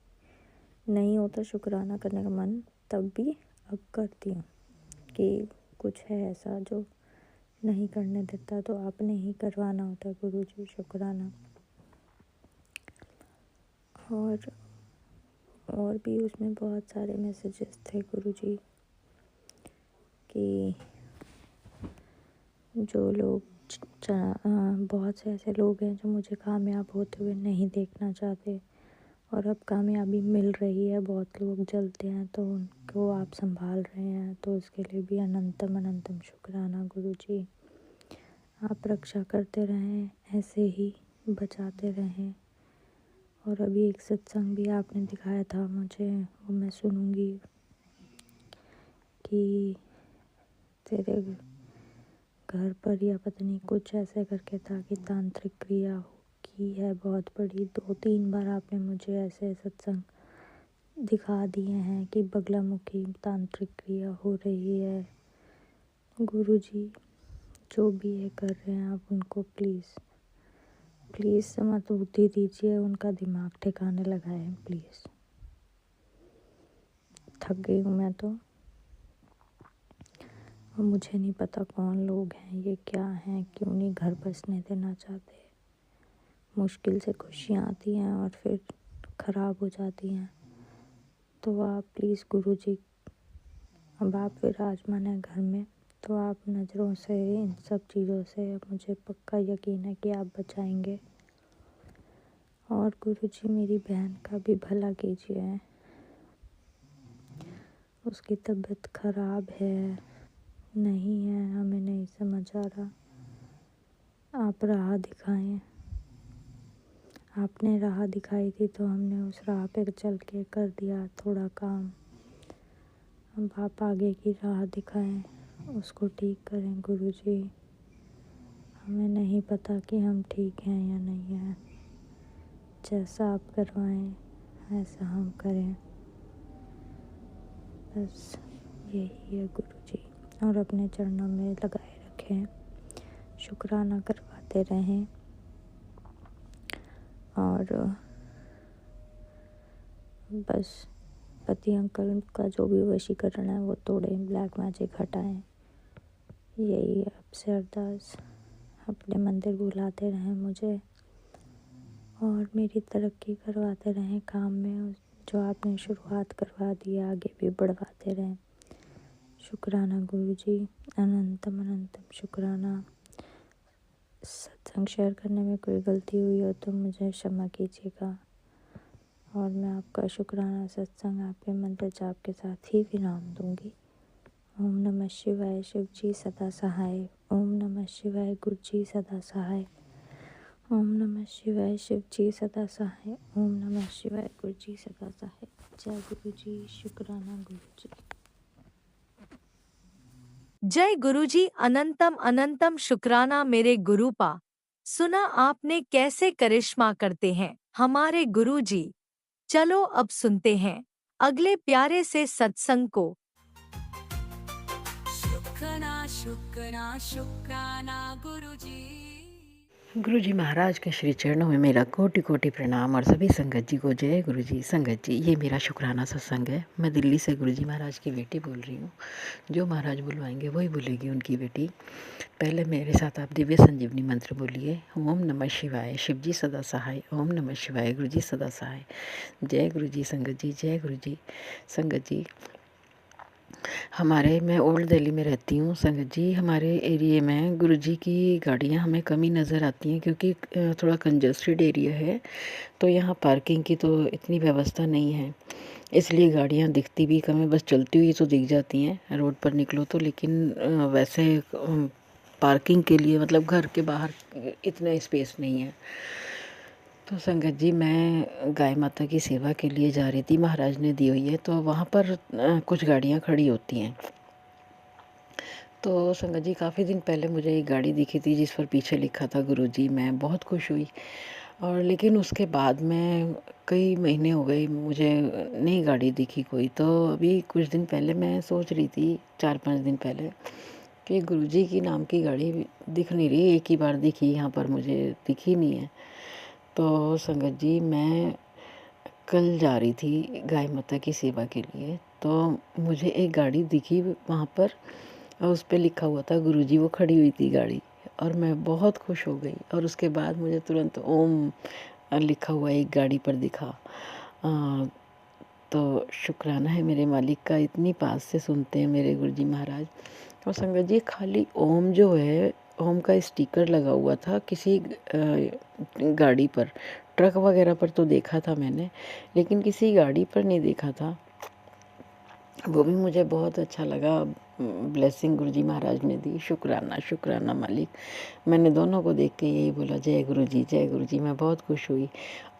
नहीं होता शुक्राना करने का मन, तब भी अब करती हूँ कि कुछ है ऐसा जो नहीं करने देता, तो आपने ही करवाना होता है गुरु जी शुक्राना। और भी उसमें बहुत सारे मैसेजेस थे गुरु जी कि जो लोग बहुत से ऐसे लोग हैं जो मुझे कामयाब होते हुए नहीं देखना चाहते, और अब कामयाबी मिल रही है, बहुत लोग जलते हैं तो उनको आप संभाल रहे हैं, तो उसके लिए भी अनंतम अनंतम शुक्राना गुरु जी। आप रक्षा करते रहें, ऐसे ही बचाते रहें। और अभी एक सत्संग भी आपने दिखाया था मुझे, वो मैं सुनूंगी कि तेरे घर पर या पता नहीं कुछ ऐसे करके था कि तांत्रिक क्रिया की है बहुत बड़ी। 2-3 बार आपने मुझे ऐसे सत्संग दिखा दिए हैं कि बगलामुखी तांत्रिक क्रिया हो रही है। गुरु जी, जो भी ये कर रहे हैं आप उनको प्लीज़ समझ बुद्धि दीजिए, उनका दिमाग ठिकाने लगाएं प्लीज़। थक गई हूँ मैं तो, और मुझे नहीं पता कौन लोग हैं, ये क्या हैं, क्यों नहीं घर बसने देना चाहते। मुश्किल से खुशियाँ आती हैं और फिर ख़राब हो जाती हैं। तो आप प्लीज़ गुरु जी, अब आप विराजमान हैं घर में, तो आप नज़रों से इन सब चीज़ों से मुझे पक्का यकीन है कि आप बचाएंगे। और गुरु जी, मेरी बहन का भी भला कीजिए, उसकी तबीयत ख़राब है, नहीं है, हमें नहीं समझ आ रहा। आप राह दिखाएं। आपने राह दिखाई थी तो हमने उस राह पे चल के कर दिया थोड़ा काम। अब आप आगे की राह दिखाएं, उसको ठीक करें गुरु जी। हमें नहीं पता कि हम ठीक हैं या नहीं हैं, जैसा आप करवाएं ऐसा हम करें, बस यही है गुरु जी। और अपने चरणों में लगाए रखें, शुक्राना करवाते रहें। और बस पति अंकल का जो भी वशीकरण है वो तोड़ें, ब्लैक मैजिक हटाएं, यही है आपसे अरदास। अपने मंदिर बुलाते रहें मुझे, और मेरी तरक्की करवाते रहें काम में, जो आपने शुरुआत करवा दी आगे भी बढ़वाते रहें। शुक्राना गुरु जी, अनंतम अनंतम शुक्राना। सत्संग शेयर करने में कोई गलती हुई हो तो मुझे क्षमा कीजिएगा। और मैं आपका शुक्राना सत्संग आपके मंत्र जाप के साथ ही विराम दूंगी। ओम नमः शिवाय, शिव जी सदा सहाय। ओम नमः शिवाय, गुरु जी सदा सहाय। ओम नमः शिवाय, शिव जी सदा सहाय। ओम नमः शिवाय, गुरु जी सदा सहाय। जय गुरु जी, शुक्राना गुरु जी। जय गुरुजी, अनंतम अनंतम शुक्राना मेरे गुरुपा। सुना आपने कैसे करिश्मा करते हैं हमारे गुरुजी। चलो अब सुनते हैं अगले प्यारे से सत्संग को। शुक्राना शुक्राना शुक्राना गुरुजी। गुरु जी महाराज के श्री चरणों में मेरा कोटि कोटि प्रणाम और सभी संगत जी को जय गुरु जी। संगत जी, ये मेरा शुक्राना सत्संग है। मैं दिल्ली से गुरु जी महाराज की बेटी बोल रही हूँ। जो महाराज बुलवाएंगे वही बोलेगी उनकी बेटी। पहले मेरे साथ आप दिव्य संजीवनी मंत्र बोलिए। ओम नमः शिवाय, शिव जी सदा सहाय। ओम नमः शिवाय, गुरु जी सदा सहाय। जय गुरु जी संगत जी, जय गुरु जी। संगत जी, मैं ओल्ड दिल्ली में रहती हूँ। संगत जी, हमारे एरिया में गुरुजी की गाड़ियाँ हमें कमी नज़र आती हैं क्योंकि थोड़ा कंजस्टेड एरिया है, तो यहाँ पार्किंग की तो इतनी व्यवस्था नहीं है, इसलिए गाड़ियाँ दिखती भी कम है। बस चलती हुई तो दिख जाती हैं रोड पर निकलो तो, लेकिन वैसे पार्किंग के लिए मतलब घर के बाहर इतना स्पेस नहीं है। तो संगत जी, मैं गाय माता की सेवा के लिए जा रही थी, महाराज ने दी हुई है, तो वहाँ पर कुछ गाड़ियाँ खड़ी होती हैं। तो संगत जी, काफ़ी दिन पहले मुझे एक गाड़ी दिखी थी जिस पर पीछे लिखा था गुरुजी। मैं बहुत खुश हुई, और लेकिन उसके बाद में कई महीने हो गए मुझे नई गाड़ी दिखी कोई। तो अभी कुछ दिन पहले मैं सोच रही थी, 4-5 दिन पहले, कि गुरुजी की नाम की गाड़ी दिख नहीं रही। एक ही बार दिखी, यहाँ पर मुझे दिखी नहीं है। तो संगत जी, मैं कल जा रही थी गाय माता की सेवा के लिए, तो मुझे एक गाड़ी दिखी वहाँ पर, और उस पर लिखा हुआ था गुरुजी। वो खड़ी हुई थी गाड़ी, और मैं बहुत खुश हो गई। और उसके बाद मुझे तुरंत ओम लिखा हुआ एक गाड़ी पर दिखा। तो शुक्राना है मेरे मालिक का, इतनी पास से सुनते हैं मेरे गुरुजी महाराज। और संगत जी, खाली ओम जो है, ओम का स्टिकर लगा हुआ था किसी गाड़ी पर, ट्रक वगैरह पर तो देखा था मैंने, लेकिन किसी गाड़ी पर नहीं देखा था। वो भी मुझे बहुत अच्छा लगा। ब्लेसिंग गुरुजी महाराज ने दी। शुक्राना, शुक्राना मालिक। मैंने दोनों को देख के यही बोला, जय गुरुजी, जय गुरुजी। मैं बहुत खुश हुई,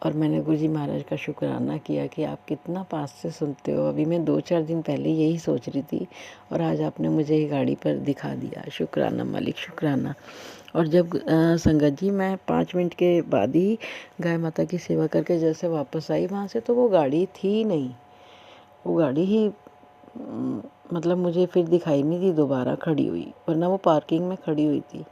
और मैंने गुरुजी महाराज का शुक्राना किया कि आप कितना पास से सुनते हो। अभी मैं 2-4 दिन पहले यही सोच रही थी, और आज आपने मुझे ये गाड़ी पर दिखा दिया। शुक्राना मालिक, शुक्राना। और जब संगत जी, मैं 5 मिनट के बाद ही गाय माता की सेवा करके जैसे वापस आई वहाँ से, तो वो गाड़ी थी नहीं। वो गाड़ी ही मतलब मुझे फिर दिखाई नहीं दी दोबारा खड़ी हुई, वरना वो पार्किंग में खड़ी हुई थी।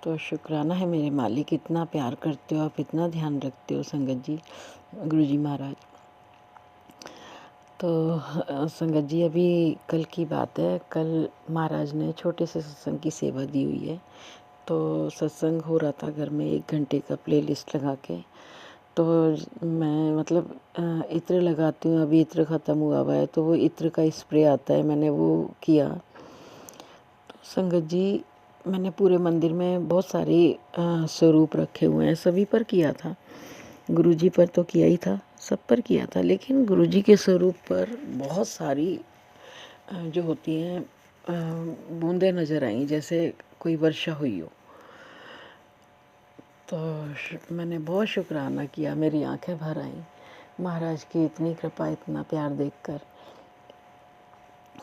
तो शुक्राना है मेरे मालिक, इतना प्यार करते हो आप, इतना ध्यान रखते हो संगत जी, गुरुजी महाराज। तो संगत जी, अभी कल की बात है। कल महाराज ने छोटे से सत्संग की सेवा दी हुई है। तो सत्संग हो रहा था घर में 1 घंटे का प्लेलिस्ट लगा के। तो मैं मतलब इत्र लगाती हूँ, अभी इत्र ख़त्म हुआ है, तो वो इत्र का स्प्रे आता है, मैंने वो किया। तो संगत जी, मैंने पूरे मंदिर में बहुत सारे स्वरूप रखे हुए हैं, सभी पर किया था। गुरुजी पर तो किया ही था, सब पर किया था, लेकिन गुरुजी के स्वरूप पर बहुत सारी जो होती हैं बूंदें नज़र आई, जैसे कोई वर्षा हुई हो। तो मैंने बहुत शुक्राना किया, मेरी आंखें भर आईं महाराज की इतनी कृपा, इतना प्यार देखकर।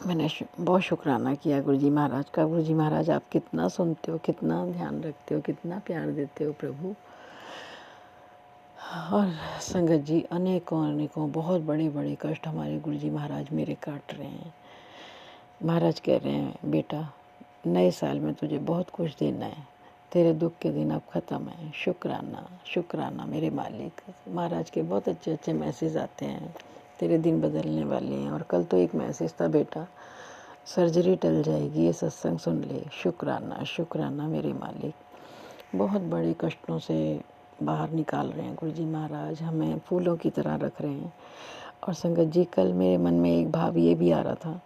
मैंने बहुत शुक्राना किया गुरुजी महाराज का। गुरुजी महाराज, आप कितना सुनते हो, कितना ध्यान रखते हो, कितना प्यार देते हो प्रभु। और संगत जी, अनेकों अनेकों बहुत बड़े बड़े कष्ट हमारे गुरुजी महाराज मेरे काट रहे हैं। महाराज कह रहे हैं, बेटा नए साल में तुझे बहुत कुछ देना है, तेरे दुख के दिन अब ख़त्म है। शुक्राना, शुक्राना मेरे मालिक। महाराज के बहुत अच्छे अच्छे मैसेज आते हैं, तेरे दिन बदलने वाले हैं। और कल तो एक मैसेज था, बेटा सर्जरी टल जाएगी, ये सत्संग सुन ले। शुक्राना, शुक्राना मेरे मालिक। बहुत बड़े कष्टों से बाहर निकाल रहे हैं गुरुजी महाराज, हमें फूलों की तरह रख रहे हैं। और संगत जी, कल मेरे मन में एक भाव ये भी आ रहा था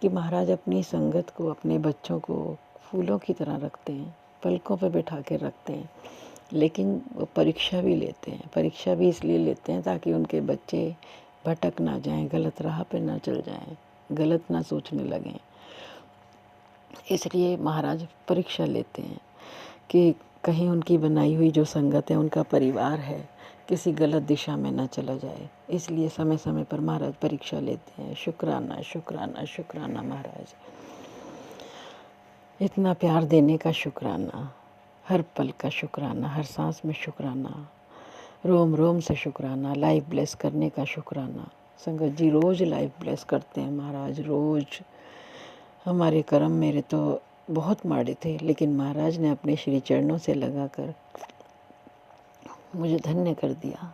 कि महाराज अपनी संगत को, अपने बच्चों को फूलों की तरह रखते हैं, पलकों पे बैठा के रखते हैं, लेकिन वो परीक्षा भी लेते हैं। परीक्षा भी इसलिए लेते हैं ताकि उनके बच्चे भटक ना जाएं, गलत राह पे ना चल जाएं, गलत ना सोचने लगें। इसलिए महाराज परीक्षा लेते हैं कि कहीं उनकी बनाई हुई जो संगत है, उनका परिवार है, किसी गलत दिशा में ना चला जाए। इसलिए समय समय पर महाराज परीक्षा लेते हैं। शुक्राना, शुक्राना, शुक्राना महाराज। इतना प्यार देने का शुक्राना, हर पल का शुक्राना, हर सांस में शुक्राना, रोम रोम से शुक्राना, लाइफ ब्लेस करने का शुक्राना। संगत जी, रोज़ लाइफ ब्लेस करते हैं महाराज, रोज़। हमारे कर्म मेरे तो बहुत माड़े थे, लेकिन महाराज ने अपने श्री चरणों से लगाकर मुझे धन्य कर दिया,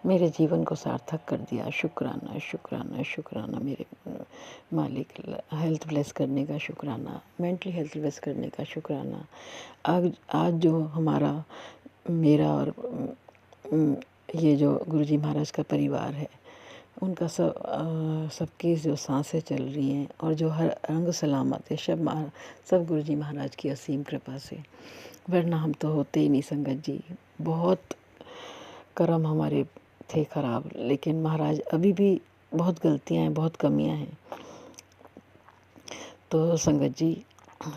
मेरे जीवन को सार्थक कर दिया। शुक्राना शुक्राना शुक्राना मेरे मालिक, हेल्थ ब्लेस करने का शुक्राना, मेंटली हेल्थ ब्लेस करने का शुक्राना। आज जो हमारा मेरा और ये जो गुरुजी महाराज का परिवार है, उनका सबकी जो सांसें चल रही हैं और जो हर अंग सलामत है, सब गुरुजी महाराज की असीम कृपा से, वरना हम तो होते ही नहीं संगत जी। बहुत कर्म हमारे थे खराब, लेकिन महाराज अभी भी बहुत गलतियां हैं, बहुत कमियां हैं। तो संगत जी,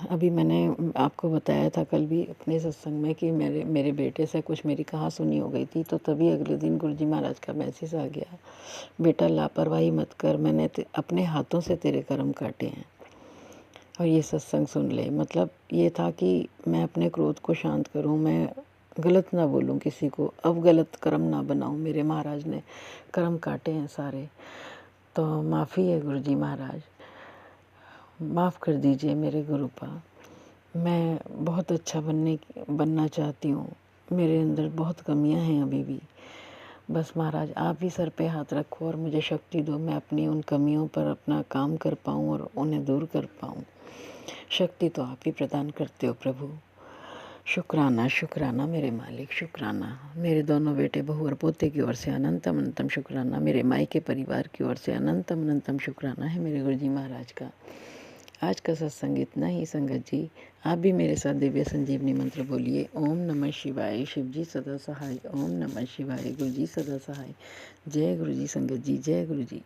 अभी मैंने आपको बताया था कल भी अपने सत्संग में कि मेरे बेटे से कुछ मेरी कहा सुनी हो गई थी, तो तभी अगले दिन गुरुजी महाराज का मैसेज आ गया, बेटा लापरवाही मत कर, मैंने अपने हाथों से तेरे कर्म काटे हैं और ये सत्संग सुन ले। मतलब ये था कि मैं अपने क्रोध को शांत करूं, मैं गलत ना बोलूं किसी को, अब गलत कर्म ना बनाऊं। मेरे महाराज ने कर्म काटे हैं सारे, तो माफ़ी है गुरुजी महाराज, माफ़ कर दीजिए मेरे गुरुपा। मैं बहुत अच्छा बनना चाहती हूँ, मेरे अंदर बहुत कमियां हैं अभी भी। बस महाराज आप ही सर पे हाथ रखो और मुझे शक्ति दो, मैं अपनी उन कमियों पर अपना काम कर पाऊँ और उन्हें दूर कर पाऊँ। शक्ति तो आप ही प्रदान करते हो प्रभु। शुक्राना शुक्राना मेरे मालिक, शुक्राना मेरे दोनों बेटे बहू और पोते की ओर से अनंतम अनंतम शुक्राना, मेरे माई के परिवार की ओर से अनंतम अनंतम शुक्राना है मेरे गुरुजी महाराज का। आज का सत्संग इतना ही संगत जी। आप भी मेरे साथ दिव्य संजीवनी मंत्र बोलिए, ओम नमः शिवाय, शिव जी सदा सहाय। ओम नमः शिवाय, गुरु जी सदा सहाय। जय गुरु जी संगत जी, जय गुरु जी।